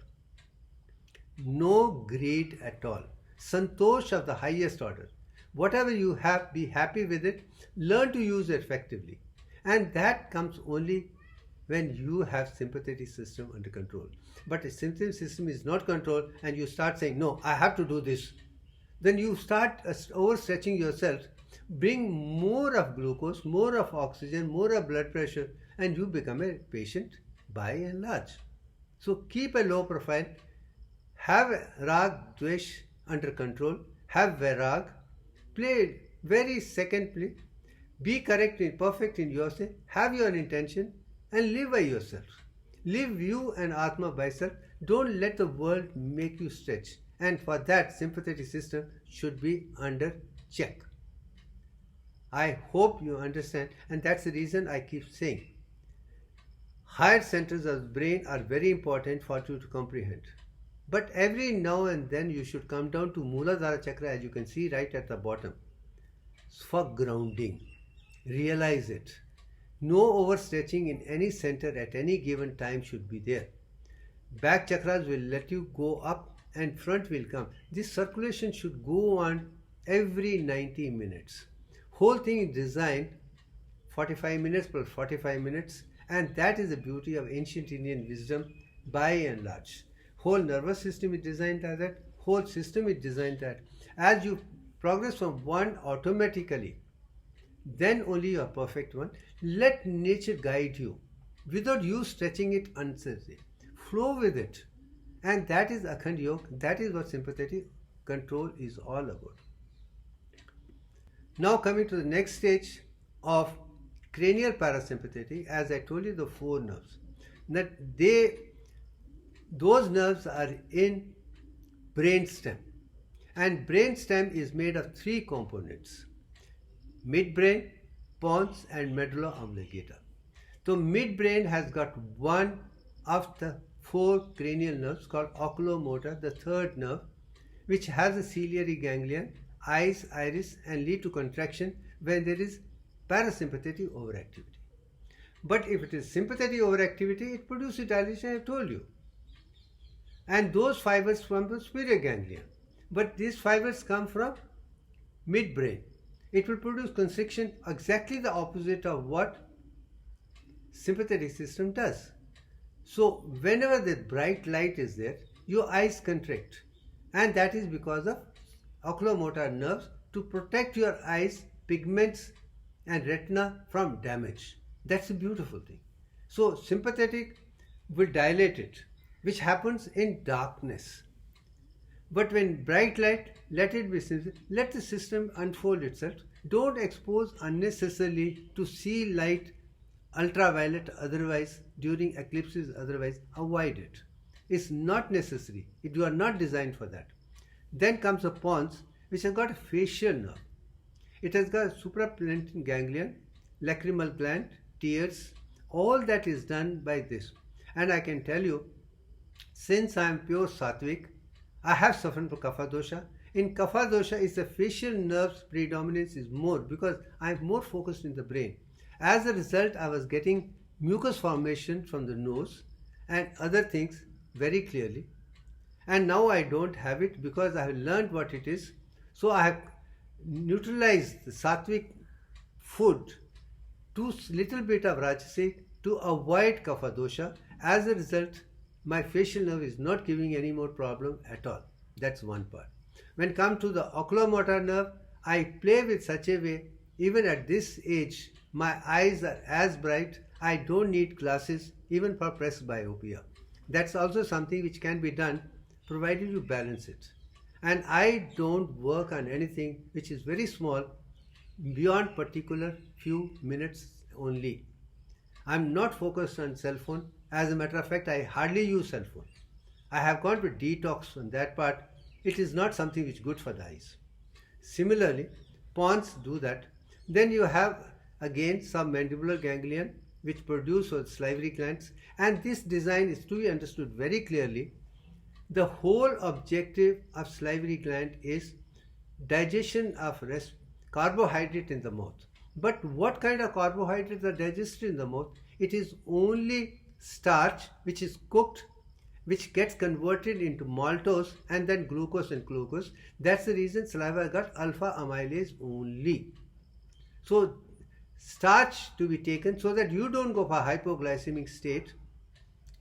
No greed at all. Santosh of the highest order. Whatever you have, be happy with it. Learn to use it effectively. And that comes only when you have sympathetic system under control. But a sympathetic system is not controlled and you start saying, no, I have to do this. Then you start overstretching yourself, bring more of glucose, more of oxygen, more of blood pressure, and you become a patient by and large. So keep a low profile, have rag, dvesh under control, have vairag, play very secondly, be correct and perfect in yourself, have your intention, and live by yourself. Live you and Atma by self. Don't let the world make you stretch. And for that, sympathetic system should be under check. I hope you understand, and that's the reason I keep saying higher centers of the brain are very important for you to comprehend. But every now and then you should come down to Mooladhara Chakra, as you can see right at the bottom, for grounding. Realize it. No overstretching in any center at any given time should be there. Back chakras will let you go up and front will come. This circulation should go on every 90 minutes. Whole thing is designed 45 minutes plus 45 minutes, and that is the beauty of ancient Indian wisdom by and large. Whole nervous system is designed like that, whole system is designed that. As you progress from one automatically, then only you are perfect one. Let nature guide you without you stretching it unnecessarily. Flow with it. And that is Akhand Yoga. That is what sympathetic control is all about. Now coming to the next stage of cranial parasympathetic, as I told you, the four nerves. That those nerves are in brainstem, and brainstem is made of three components: midbrain, pons, and medulla oblongata. So midbrain has got one of the four cranial nerves called oculomotor, the third nerve, which has a ciliary ganglion, eyes, iris, and lead to contraction when there is parasympathetic overactivity. But if it is sympathetic overactivity, it produces dilation, I have told you. And those fibers from the superior ganglion. But these fibers come from midbrain. It will produce constriction, exactly the opposite of what sympathetic system does. So whenever the bright light is there, your eyes contract, and that is because of oculomotor nerves to protect your eyes, pigments, and retina from damage. That's a beautiful thing. So sympathetic will dilate it, which happens in darkness. But when bright light, let it be simple, let the system unfold itself. Don't expose unnecessarily to see light, ultraviolet otherwise, during eclipses otherwise, avoid it. It's not necessary. You are not designed for that. Then comes a pons, which has got a facial nerve. It has got a suprapalatine ganglion, lacrimal gland, tears. All that is done by this. And I can tell you, since I am pure sattvic, I have suffered from kapha dosha. In kapha dosha, is the facial nerves predominance is more because I am more focused in the brain. As a result, I was getting mucus formation from the nose and other things very clearly. And now I don't have it because I have learned what it is. So I have neutralized the sattvic food to little bit of rajasic to avoid kapha dosha. As a result, my facial nerve is not giving any more problem at all. That's one part. When come to the oculomotor nerve, I play with such a way, even at this age, my eyes are as bright. I don't need glasses even for presbyopia. That's also something which can be done provided you balance it. And I don't work on anything which is very small beyond particular few minutes only. I'm not focused on cell phone. As a matter of fact, I hardly use cell phone. I have gone to detox on that part. It is not something which is good for the eyes. Similarly, pons do that. Then you have again some mandibular ganglion which produce salivary glands, and this design is to be understood very clearly. The whole objective of salivary gland is digestion of carbohydrate in the mouth. But what kind of carbohydrates are digested in the mouth? It is only starch which is cooked, which gets converted into maltose and then glucose and glucose. That's the reason saliva got alpha amylase only. So starch to be taken so that you don't go for hypoglycemic state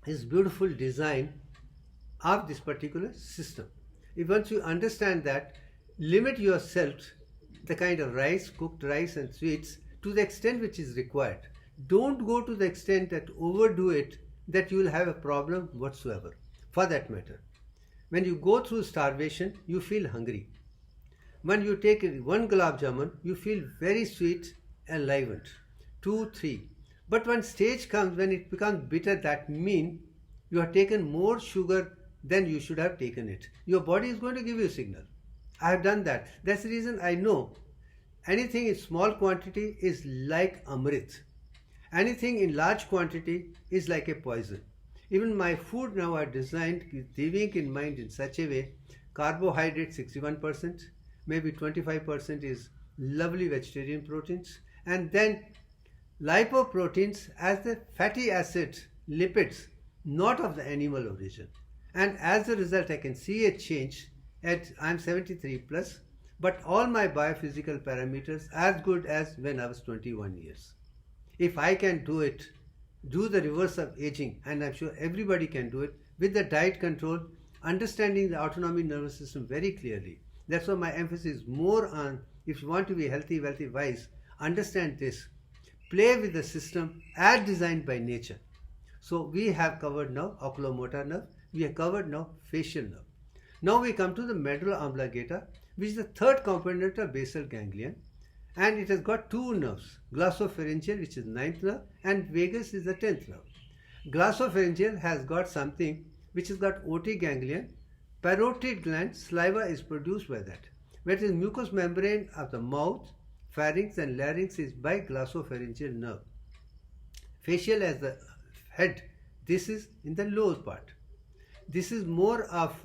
is beautiful design of this particular system. If once you understand that, limit yourself the kind of rice, cooked rice and sweets to the extent which is required. Don't go to the extent that overdo it, that you will have a problem whatsoever. For that matter, when you go through starvation, you feel hungry. When you take one gulab jamun, you feel very sweet, enlivened. 2, 3. But when stage comes when it becomes bitter, that means you have taken more sugar than you should have taken it. Your body is going to give you a signal. I have done that. That's the reason I know anything in small quantity is like amrit. Anything in large quantity is like a poison. Even my food now are designed with Divyank in mind in such a way, carbohydrate 61%, maybe 25% is lovely vegetarian proteins, and then lipoproteins as the fatty acids, lipids, not of the animal origin. And as a result, I can see a change at I'm 73 plus, but all my biophysical parameters as good as when I was 21 years. If I can do it, do the reverse of aging, and I'm sure everybody can do it with the diet control, understanding the autonomic nervous system very clearly. That's why my emphasis is more on, if you want to be healthy, wealthy, wise, understand this. Play with the system as designed by nature. So we have covered now oculomotor nerve, we have covered now facial nerve. Now we come to the medulla oblongata, which is the third component of basal ganglion. and it has got two nerves, glossopharyngeal, which is ninth nerve, and vagus is the 10th nerve. Glossopharyngeal has got something which has got OT ganglion, parotid gland, saliva is produced by that. Whereas mucous membrane of the mouth, pharynx and larynx is by glossopharyngeal nerve. Facial as the head, this is in the lower part. This is more of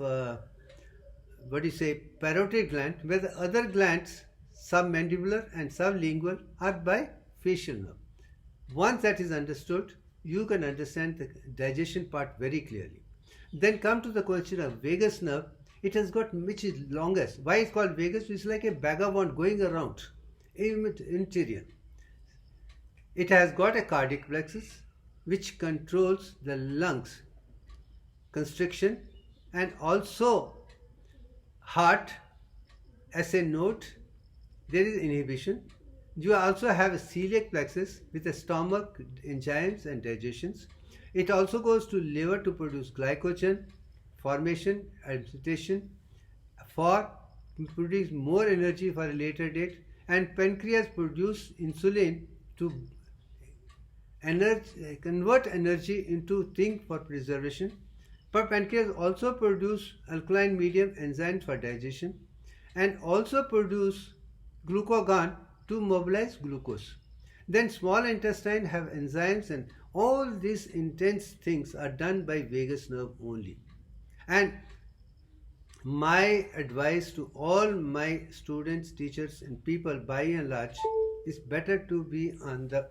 parotid gland, where the other glands, submandibular and sublingual, are by facial nerve. Once that is understood, you can understand the digestion part very clearly. Then come to the question of vagus nerve. It has got, which is longest. Why it's called vagus? It's like a vagabond going around interior. It has got a cardiac plexus which controls the lungs constriction and also heart as a node. There is inhibition. You also have a celiac plexus with the stomach, enzymes and digestions. It also goes to liver to produce glycogen formation, agitation, for produce more energy for a later date, and pancreas produce insulin to convert energy into thing for preservation. But pancreas also produce alkaline medium enzymes for digestion and also produce glucagon to mobilize glucose. Then small intestine have enzymes, and all these intense things are done by vagus nerve only. And my advice to all my students, teachers and people by and large is better to be on the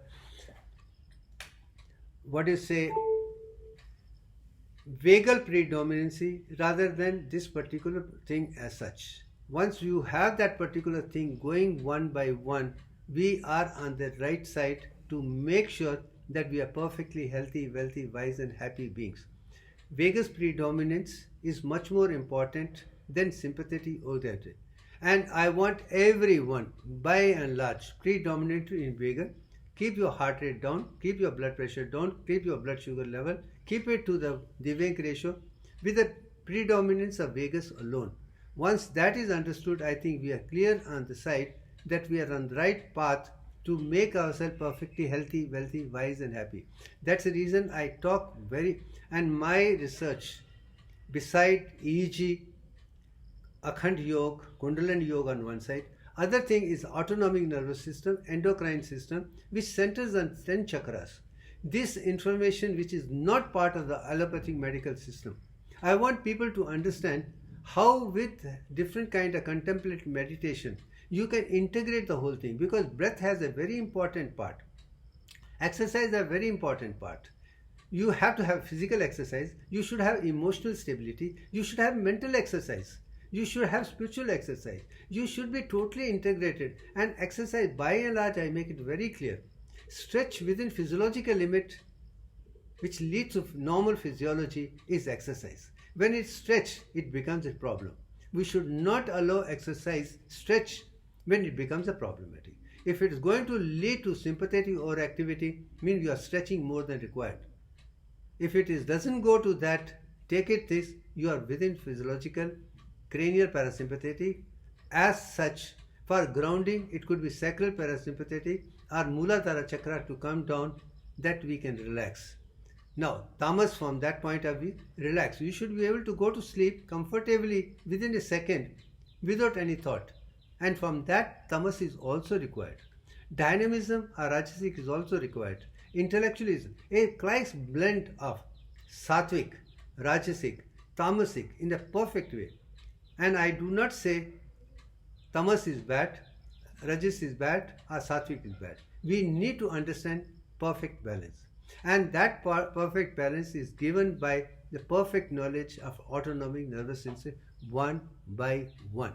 vagal predominancy rather than this particular thing as such. Once you have that particular thing going one by one, we are on the right side to make sure that we are perfectly healthy, wealthy, wise and happy beings. Vagus predominance is much more important than sympathetic oriented. And I want everyone, by and large, predominantly in vagus. Keep your heart rate down, keep your blood pressure down, keep your blood sugar level, keep it to the Divyank ratio with the predominance of vagus alone. Once that is understood, I think we are clear on the side that we are on the right path to make ourselves perfectly healthy, wealthy, wise and happy. That's the reason I talk and my research, beside EEG, Akhand Yoga, Kundalini Yoga on one side, other thing is autonomic nervous system, endocrine system, which centers on 10 chakras. This information which is not part of the allopathic medical system. I want people to understand how with different kind of contemplative meditation, you can integrate the whole thing, because breath has a very important part. Exercise is a very important part. You have to have physical exercise, you should have emotional stability, you should have mental exercise, you should have spiritual exercise, you should be totally integrated. And exercise, by and large, I make it very clear, stretch within physiological limit which leads to normal physiology is exercise. When it's stretched, it becomes a problem. We should not allow exercise stretch when it becomes a problematic. If it is going to lead to sympathetic overactivity, means you are stretching more than required. If it doesn't go to that, take it this, you are within physiological, cranial parasympathetic. As such, for grounding, it could be sacral parasympathetic or Muladhara chakra to come down, that we can relax. Now, tamas from that point of view, relax. You should be able to go to sleep comfortably within a second without any thought. And from that, tamas is also required. Dynamism or rajasic is also required. Intellectualism, a nice blend of sattvic, rajasic, tamasic in a perfect way. And I do not say tamas is bad, rajas is bad or sattvic is bad. We need to understand perfect balance. And that perfect balance is given by the perfect knowledge of autonomic nervous system one by one.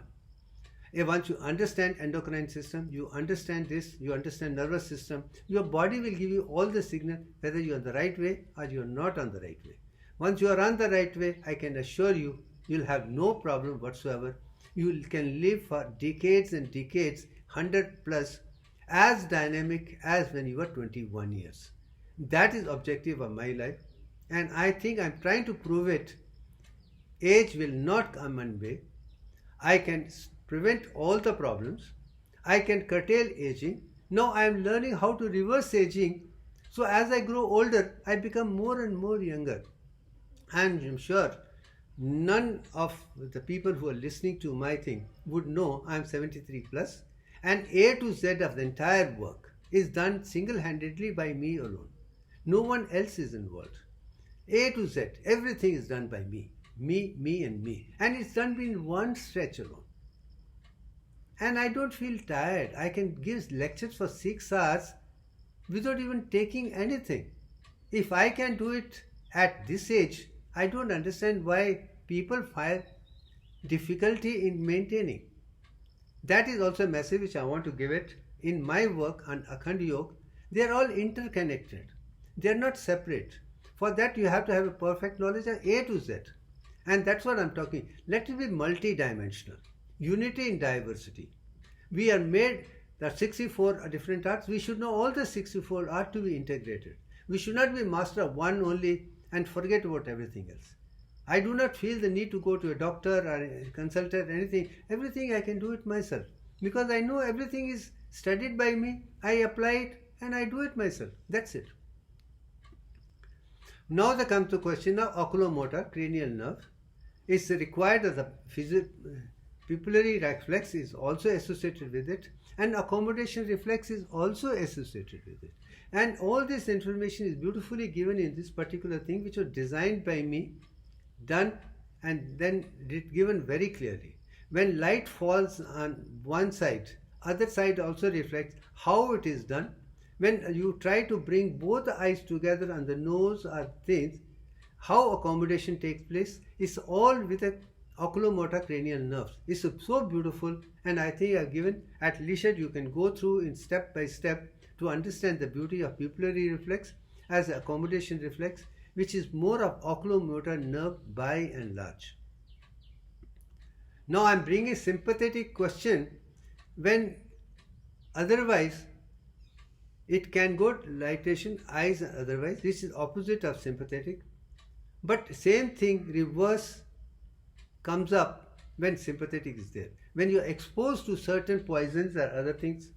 Once you understand endocrine system, you understand this, you understand nervous system, your body will give you all the signal whether you are on the right way or you are not on the right way. Once you are on the right way, I can assure you, you'll have no problem whatsoever. You can live for decades and decades, 100 plus, as dynamic as when you were 21 years. That is objective of my life, and I think I'm trying to prove it. Age will not come and way. I can prevent all the problems. I can curtail aging. Now I am learning how to reverse aging. So as I grow older, I become more and more younger. And I'm sure none of the people who are listening to my thing would know I'm 73 plus, and A to Z of the entire work is done single-handedly by me alone. No one else is involved. A to Z, everything is done by me. Me, and me. And it's done in one stretch alone. And I don't feel tired. I can give lectures for 6 hours without even taking anything. If I can do it at this age, I don't understand why people find difficulty in maintaining. That is also a message which I want to give it in my work on Akhand Yoga. They are all interconnected. They are not separate. For that you have to have a perfect knowledge of A to Z. And that's what I'm talking. Let it be multi-dimensional. Unity in diversity. We are made, there are 64 different arts. We should know all the 64 art to be integrated. We should not be master of one only and forget about everything else. I do not feel the need to go to a doctor or a consultant, anything. Everything I can do it myself. Because I know everything is studied by me. I apply it and I do it myself. That's it. Now there comes the question of oculomotor cranial nerve. It's required that the pupillary reflex is also associated with it, and accommodation reflex is also associated with it. And all this information is beautifully given in this particular thing, which was designed by me, done, and then given very clearly. When light falls on one side, other side also reflects how it is done. When you try to bring both the eyes together on the nose or things, how accommodation takes place is all with the oculomotor cranial nerves. It's so beautiful, and I think I've given at leisure you can go through in step by step to understand the beauty of pupillary reflex as accommodation reflex, which is more of oculomotor nerve by and large. Now I'm bringing a sympathetic question when otherwise it can go to lightation, eyes and otherwise. This is opposite of sympathetic. But same thing, reverse comes up when sympathetic is there. When you are exposed to certain poisons or other things,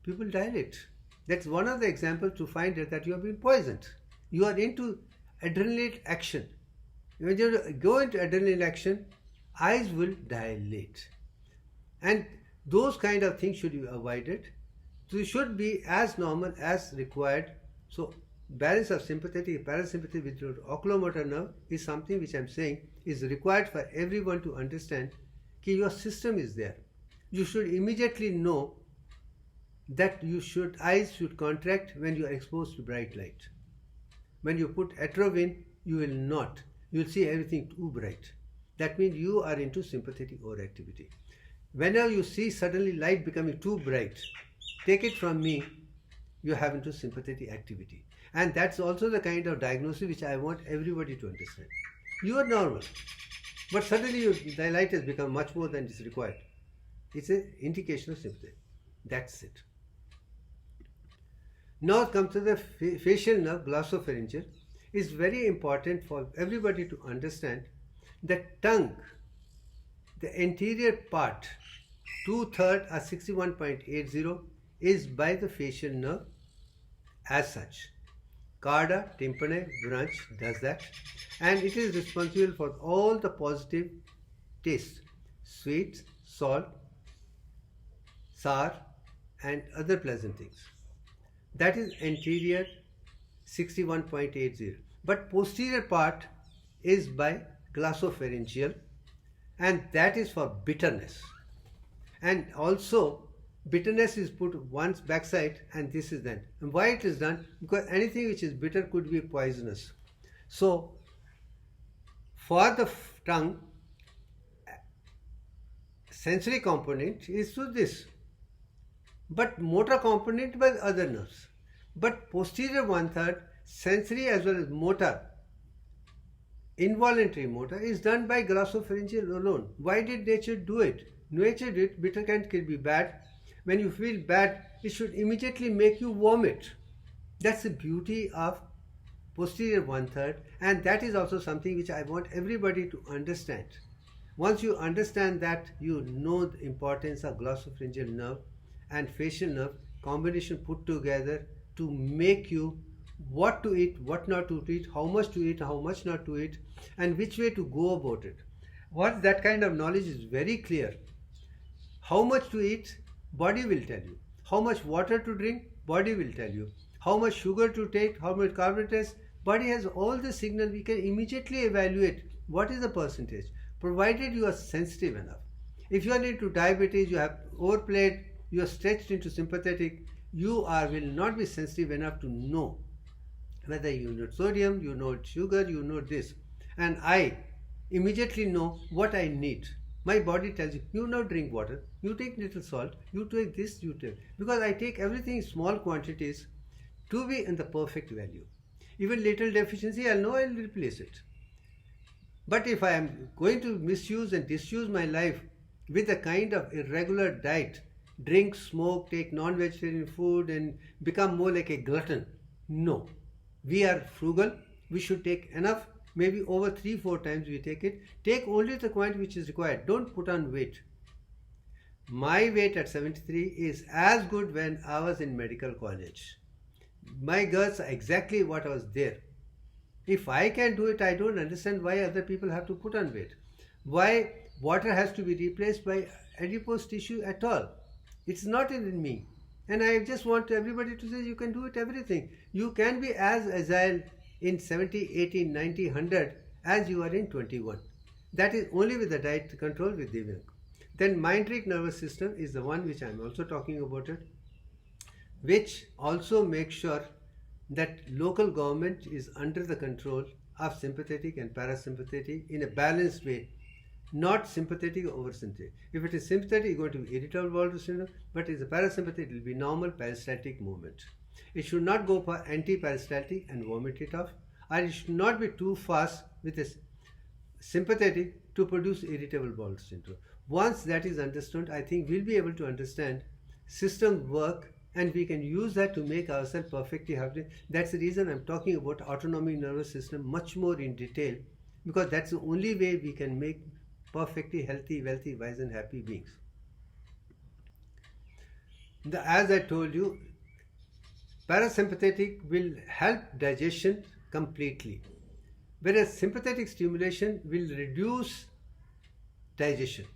people dilate. That's one of the examples to find that you have been poisoned. You are into adrenaline action. When you go into adrenaline action, eyes will dilate. And those kind of things should be avoided. So it should be as normal as required. So balance of sympathetic, parasympathetic with your oculomotor nerve is something which I am saying is required for everyone to understand that your system is there. You should immediately know that eyes should contract when you are exposed to bright light. When you put atropine, you will not. You will see everything too bright. That means you are into sympathetic overactivity. Whenever you see suddenly light becoming too bright, take it from me, you have into sympathetic activity. And that's also the kind of diagnosis which I want everybody to understand. You are normal, but suddenly the light has become much more than is required. It's an indication of sympathy. That's it. Now comes to the facial nerve, glossopharyngeal. It's very important for everybody to understand that tongue, the anterior part, 2/3 or 61.80 is by the facial nerve as such. Carda tympani branch does that, and it is responsible for all the positive tastes, sweet, salt, sour and other pleasant things. That is anterior 61.80. But posterior part is by glossopharyngeal, and that is for bitterness. And also bitterness is put once backside, and this is done. And why it is done? Because anything which is bitter could be poisonous. So for the tongue, sensory component is to this, but motor component by other nerves. But posterior 1/3, sensory as well as motor, involuntary motor, is done by glossopharyngeal alone. Why did nature do it? Nature did. Bitter can be bad. When you feel bad, it should immediately make you vomit. That's the beauty of posterior 1/3, and that is also something which I want everybody to understand. Once you understand that, you know the importance of glossopharyngeal nerve and facial nerve combination put together to make you what to eat, what not to eat, how much to eat, how much not to eat, and which way to go about it. Once that kind of knowledge is very clear, how much to eat, body will tell you. How much water to drink, body will tell you. How much sugar to take, how much carbohydrates, body has all the signal. We can immediately evaluate what is the percentage, provided you are sensitive enough. If you are into diabetes, you have overplayed, you are stretched into sympathetic, you will not be sensitive enough to know whether you know sodium, you know sugar, you know this. And I immediately know what I need. My body tells you, you now drink water, you take little salt, you take this, you take. Because I take everything in small quantities to be in the perfect value. Even little deficiency, I'll know I'll replace it. But if I am going to misuse and disuse my life with a kind of irregular diet, drink, smoke, take non-vegetarian food and become more like a glutton, no. We are frugal, we should take enough, maybe over 3-4 times we take it. Take only the quantity which is required, don't put on weight. My weight at 73 is as good when I was in medical college. My girls are exactly what I was there. If I can do it, I don't understand why other people have to put on weight. Why water has to be replaced by adipose tissue at all. It's not in me. And I just want everybody to say you can do it everything. You can be as agile in 70, 80, 90, 100 as you are in 21. That is only with the diet control with Divyank. Then mindric nervous system is the one which I am also talking about it, which also makes sure that local government is under the control of sympathetic and parasympathetic in a balanced way, not sympathetic over sympathetic. If it is sympathetic, it's going to be irritable bowel syndrome, but if it's a parasympathetic, it will be normal peristaltic movement. It should not go for anti-peristaltic and vomit it off, or it should not be too fast with a sympathetic to produce irritable bowel syndrome. Once that is understood, I think we'll be able to understand system work and we can use that to make ourselves perfectly happy. That's the reason I'm talking about autonomic nervous system much more in detail, because that's the only way we can make perfectly healthy, wealthy, wise and happy beings. As I told you, parasympathetic will help digestion completely, whereas sympathetic stimulation will reduce digestion.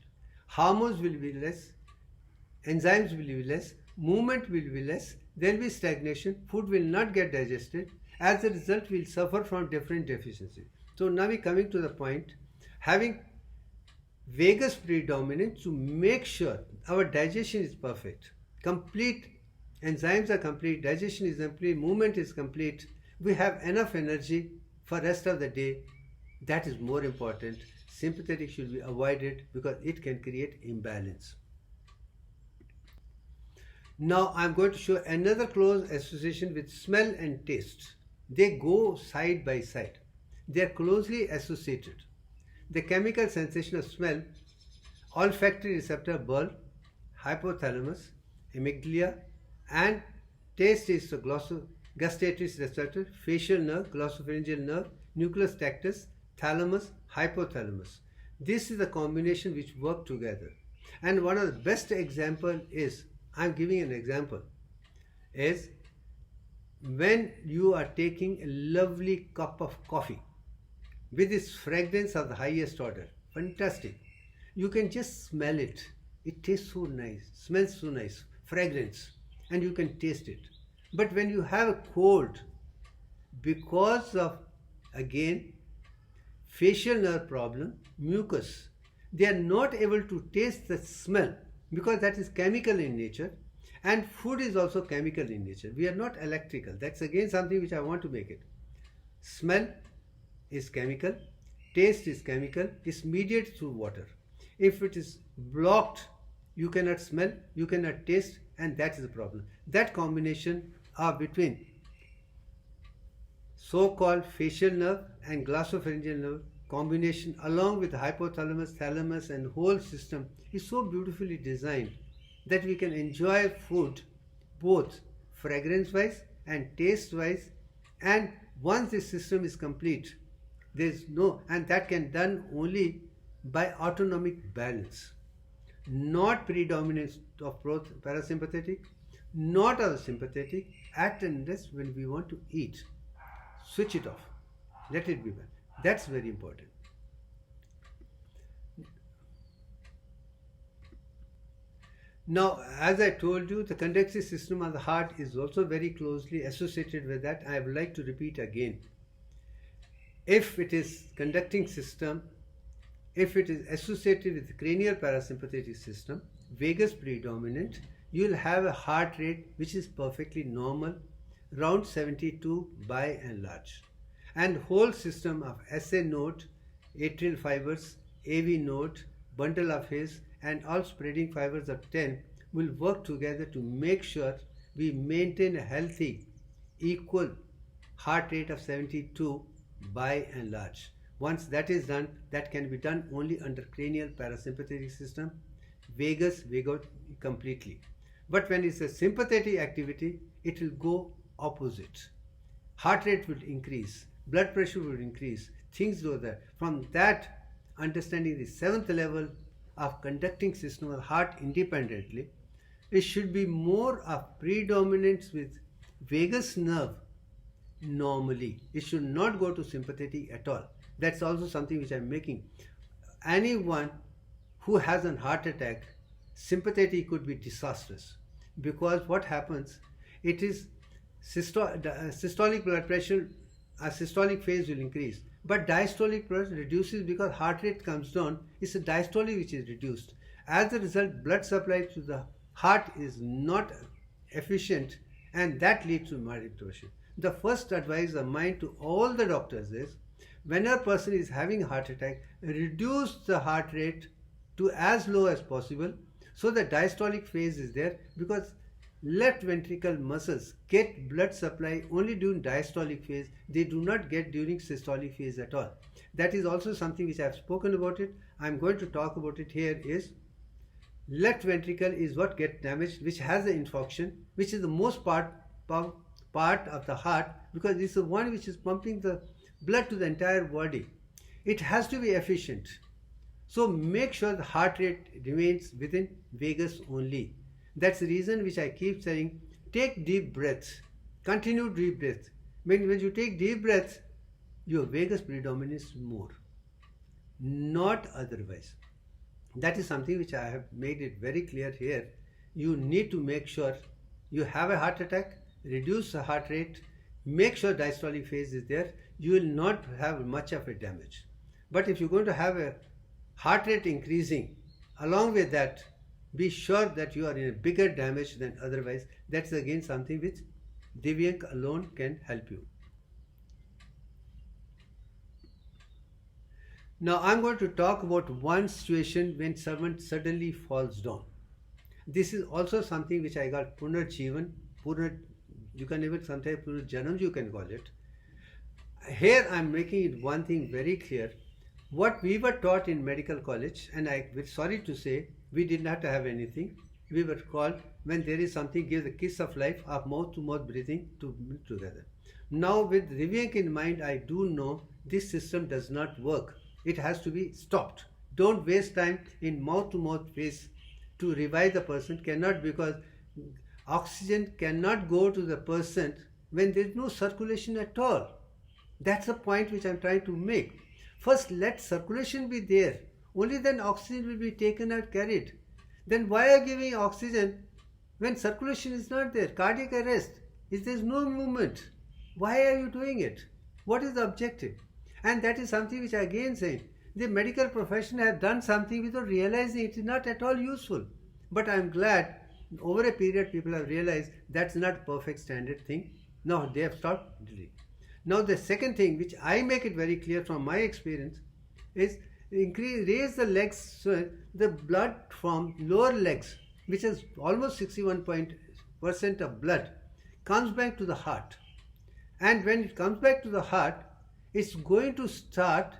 Hormones will be less, enzymes will be less, movement will be less, there will be stagnation, food will not get digested. As a result, we will suffer from different deficiencies. So now we're coming to the point, having vagus predominant to make sure our digestion is perfect, complete, enzymes are complete, digestion is complete, movement is complete, we have enough energy for rest of the day. That is more important. Sympathetic should be avoided because it can create imbalance. Now I am going to show another close association with smell and taste. They go side by side. They are closely associated. The chemical sensation of smell, olfactory receptor bulb, hypothalamus, amygdala, and taste is the gustatory receptor, facial nerve, glossopharyngeal nerve, nucleus tactus, thalamus, hypothalamus. This is the combination which work together. And one of the best example is, I am giving an example, is when you are taking a lovely cup of coffee with its fragrance of the highest order, fantastic. You can just smell it. It tastes so nice, smells so nice, fragrance, and you can taste it. But when you have a cold, because of, again, facial nerve problem, mucus, they are not able to taste the smell because that is chemical in nature, and food is also chemical in nature. We are not electrical. That's again something which I want to make it. Smell is chemical, taste is chemical, it's mediated through water. If it is blocked, you cannot smell, you cannot taste, and that is the problem. That combination are between so-called facial nerve and glossopharyngeal nerve combination along with the hypothalamus, thalamus and whole system is so beautifully designed that we can enjoy food both fragrance wise and taste wise, and once this system is complete, there is no, and that can done only by autonomic balance, not predominance of parasympathetic, not of sympathetic, at and rest when we want to eat. Switch it off. Let it be well. That's very important. Now, as I told you, the conductive system of the heart is also very closely associated with that. I would like to repeat again. If it is conducting system, if it is associated with the cranial parasympathetic system, vagus predominant, you will have a heart rate which is perfectly normal, around 72 by and large. And whole system of SA node, atrial fibers, AV node, bundle of hairs, and all spreading fibers of 10 will work together to make sure we maintain a healthy, equal heart rate of 72 by and large. Once that is done, that can be done only under cranial parasympathetic system, vagus completely. But when it's a sympathetic activity, it will go opposite. Heart rate will increase, blood pressure will increase, things go there. From that, understanding the seventh level of conducting system of the heart independently, it should be more of predominance with vagus nerve normally. It should not go to sympathetic at all. That's also something which I'm making. Anyone who has a heart attack, sympathetic could be disastrous, because what happens, it is systolic blood pressure, a systolic phase will increase, but diastolic pressure reduces because heart rate comes down. It's a diastolic which is reduced. As a result, blood supply to the heart is not efficient, and that leads to malnutrition. The first advice of mine to all the doctors is, when a person is having a heart attack, reduce the heart rate to as low as possible so the diastolic phase is there, because left ventricle muscles get blood supply only during diastolic phase. They do not get during systolic phase at all. That is also something which I have spoken about it. I am going to talk about it here. Is left ventricle is what gets damaged, which has the infarction, which is the most part of the heart, because it's the one which is pumping the blood to the entire body. It has to be efficient. So make sure the heart rate remains within vagus only. That's the reason which I keep saying, take deep breaths, continue deep breaths. When you take deep breaths, your vagus predominates more, not otherwise. That is something which I have made it very clear here. You need to make sure you have a heart attack, reduce the heart rate, make sure diastolic phase is there. You will not have much of a damage. But if you're going to have a heart rate increasing, along with that, be sure that you are in a bigger damage than otherwise. That's again something which Divyank alone can help you. Now I'm going to talk about one situation when someone suddenly falls down. This is also something which I got Punarjivan, you can even sometimes Punarjanam you can call it. Here I'm making it one thing very clear. What we were taught in medical college, and I'm sorry to say, we did not have anything. We were called, when there is something, give the kiss of life of mouth to mouth breathing together. Now with Divyank in mind, I do know this system does not work. It has to be stopped. Don't waste time in mouth to mouth phase to revive the person. Cannot, because oxygen cannot go to the person when there is no circulation at all. That's the point which I'm trying to make. First, let circulation be there. Only then oxygen will be taken and carried. Then why are you giving oxygen when circulation is not there? Cardiac arrest. If there is no movement, why are you doing it? What is the objective? And that is something which I again say, the medical profession has done something without realizing it is not at all useful. But I am glad over a period people have realized that's not a perfect standard thing. Now they have stopped doing. Now the second thing which I make it very clear from my experience is raise the legs, so the blood from lower legs, which is almost 61% of blood, comes back to the heart. And when it comes back to the heart, it's going to start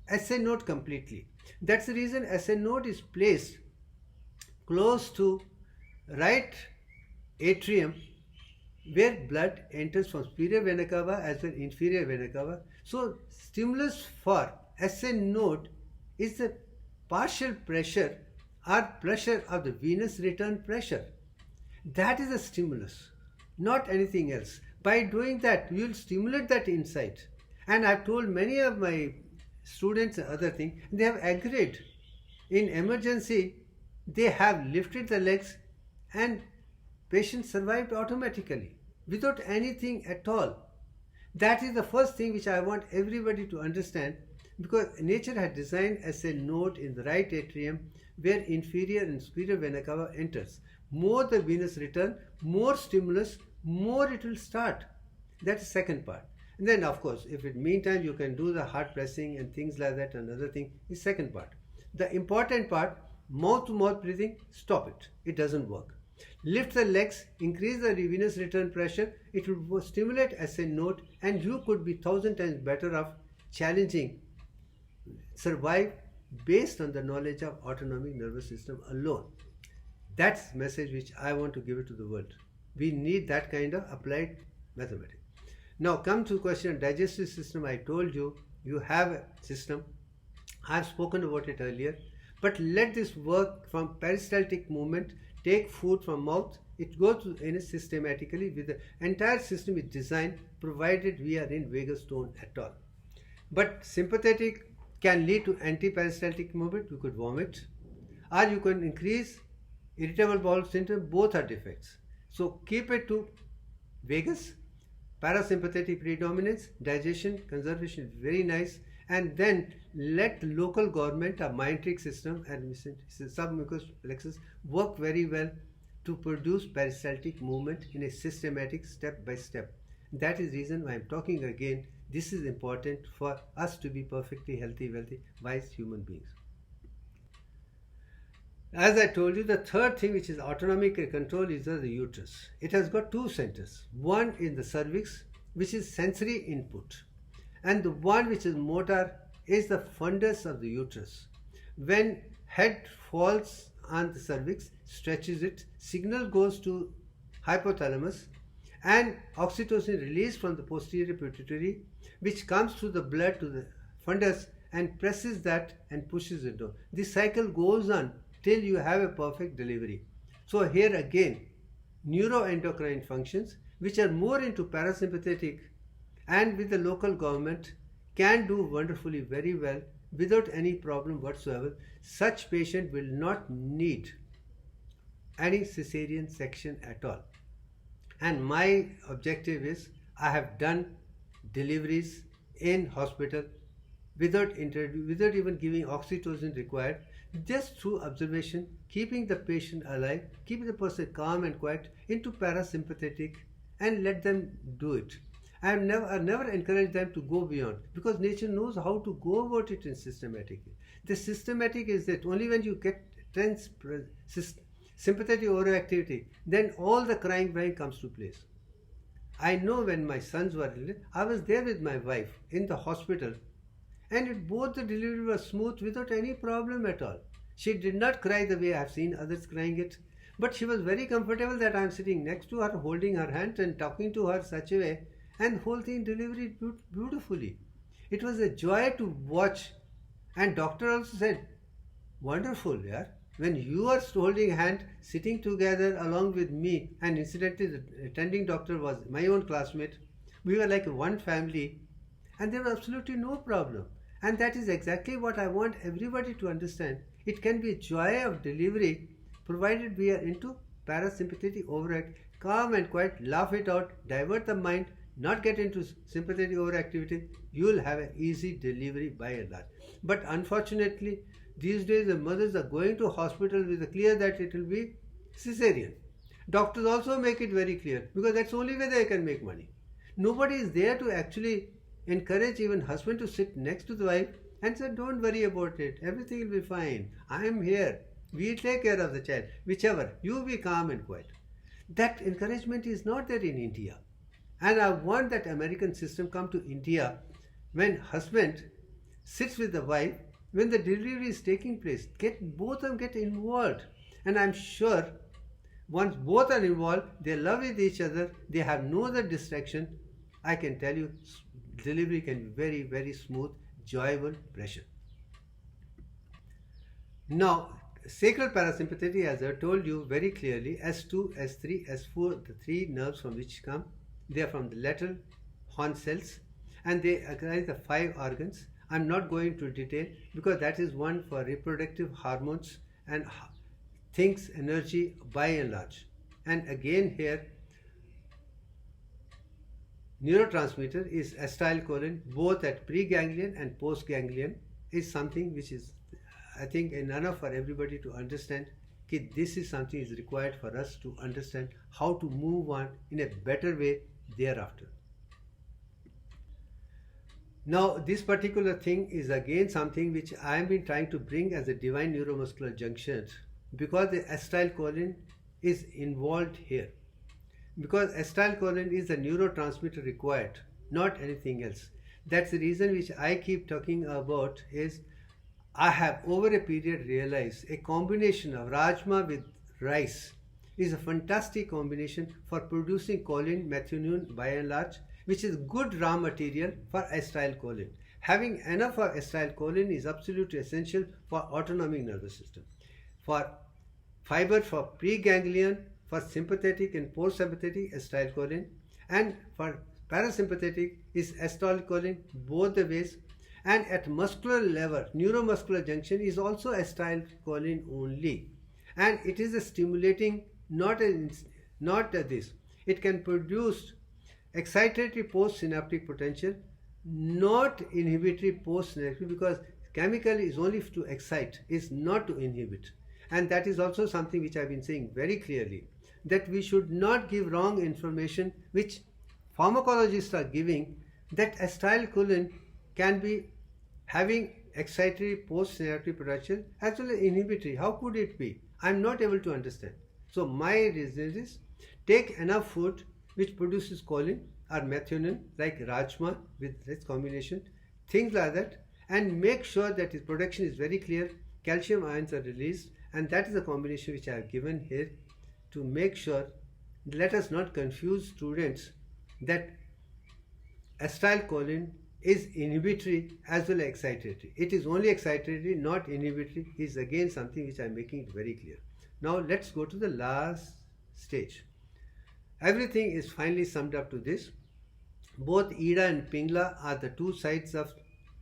SA node completely. That's the reason SA node is placed close to right atrium, where blood enters from superior vena cava as well inferior vena cava. So stimulus for SA node is the partial pressure or pressure of the venous return pressure. That is a stimulus, not anything else. By doing that, you will stimulate that insight. And I've told many of my students other thing, they have agreed. In emergency, they have lifted the legs and patient survived automatically without anything at all. That is the first thing which I want everybody to understand, because nature had designed as a node in the right atrium where inferior and superior vena cava enters. More the venous return, more stimulus, more it will start. That's the second part. And then of course, if in meantime you can do the heart pressing and things like that, another thing is second part. The important part, mouth to mouth breathing, stop it. It doesn't work. Lift the legs, increase the venous return pressure, it will stimulate as a node, and you could be 1,000 times better off challenging, survive based on the knowledge of autonomic nervous system alone. That's the message which I want to give it to the world. We need that kind of applied mathematics. Now come to question of digestive system. I told you, you have a system. I've spoken about it earlier. But let this work from peristaltic movement, take food from mouth, it goes in systematically with the entire system is designed, provided we are in vagus tone at all. But sympathetic can lead to anti-peristaltic movement, you could vomit, or you can increase irritable bowel syndrome, both are defects. So keep it to vagus, parasympathetic predominance, digestion, conservation is very nice, and then let the local government, a metric system and submucous plexus work very well to produce peristaltic movement in a systematic step by step. That is the reason why I'm talking again. This is important for us to be perfectly healthy, wealthy, wise human beings. As I told you, the third thing which is autonomic control is the uterus. It has got two centers. One in the cervix, which is sensory input, and the one which is motor is the fundus of the uterus. When head falls on the cervix, stretches it, signal goes to hypothalamus, and oxytocin released from the posterior pituitary, which comes through the blood to the fundus and presses that and pushes it down. This cycle goes on till you have a perfect delivery. So here again, neuroendocrine functions, which are more into parasympathetic and with the local government, can do wonderfully very well without any problem whatsoever. Such patient will not need any cesarean section at all. And my objective is, I have done deliveries in hospital without interview, without even giving oxytocin required, just through observation, keeping the patient alive, keeping the person calm and quiet into parasympathetic, and let them do it. I have never encouraged them to go beyond, because nature knows how to go about it in systematic. The systematic is that only when you get tense sympathetic overactivity, then all the crying comes to place. I know when my sons were little, I was there with my wife in the hospital, and both the delivery was smooth without any problem at all. She did not cry the way I have seen others crying it, but she was very comfortable that I am sitting next to her, holding her hand and talking to her such a way, and the whole thing delivered beautifully. It was a joy to watch, and doctor also said, wonderful, yeah. When you are holding hand, sitting together along with me, and incidentally the attending doctor was my own classmate, we were like one family, and there was absolutely no problem. And that is exactly what I want everybody to understand. It can be a joy of delivery, provided we are into parasympathetic overact, calm and quiet, laugh it out, divert the mind, not get into sympathetic overactivity. You will have an easy delivery by and large. But unfortunately, these days the mothers are going to hospital with a clear that it will be cesarean. Doctors also make it very clear, because that's the only way they can make money. Nobody is there to actually encourage even husband to sit next to the wife and say, don't worry about it, everything will be fine, I am here, we'll take care of the child, whichever, you be calm and quiet. That encouragement is not there in India. And I want that American system come to India, when husband sits with the wife, when the delivery is taking place, both of them get involved. And I'm sure once both are involved, they love with each other, they have no other distraction, I can tell you, delivery can be very, very smooth, joyful, pleasure. Now, sacral parasympathetic, as I told you very clearly, S2, S3, S4, the three nerves from which come, they are from the lateral horn cells and they organize the five organs. I'm not going to detail because that is one for reproductive hormones and things, energy by and large. And again here, neurotransmitter is acetylcholine both at preganglion and postganglion is something which is, I think, enough for everybody to understand that this is something is required for us to understand how to move on in a better way thereafter. Now this particular thing is again something which I have been trying to bring as a divine neuromuscular junction because the acetylcholine is involved here. Because acetylcholine is the neurotransmitter required, not anything else. That's the reason which I keep talking about is I have over a period realized a combination of rajma with rice is a fantastic combination for producing choline, methionine by and large, which is good raw material for acetylcholine. Having enough of acetylcholine is absolutely essential for autonomic nervous system. For fiber for preganglion, for sympathetic and postsympathetic acetylcholine, and for parasympathetic is acetylcholine both the ways, and at muscular level neuromuscular junction is also acetylcholine only, and it is a stimulating, not this. It can produce excitatory postsynaptic potential, not inhibitory postsynaptic, because chemical is only to excite, is not to inhibit. And that is also something which I've been saying very clearly, that we should not give wrong information which pharmacologists are giving, that acetylcholine can be having excitatory postsynaptic potential as well as inhibitory. How could it be? I'm not able to understand. So my reason is take enough food which produces choline or methionine like rajma with this combination, things like that, and make sure that its production is very clear, calcium ions are released, and that is the combination which I have given here to make sure. Let us not confuse students that acetylcholine is inhibitory as well as excitatory. It is only excitatory, not inhibitory, is again something which I am making it very clear. Now let's go to the last stage. Everything is finally summed up to this. Both Ida and Pingla are the two sides of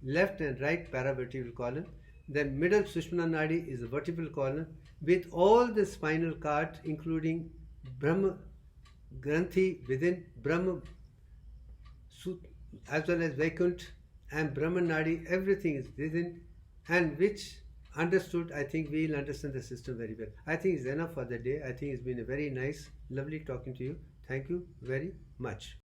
left and right paravertebral column. The middle Sushmana Nadi is a vertebral column with all the spinal cord, including Brahma Granthi within Brahma as well as Vaikunt and Brahman Nadi, everything is within, and which understood, I think we will understand the system very well. I think it's enough for the day. I think it's been a very nice, lovely talking to you. Thank you very much.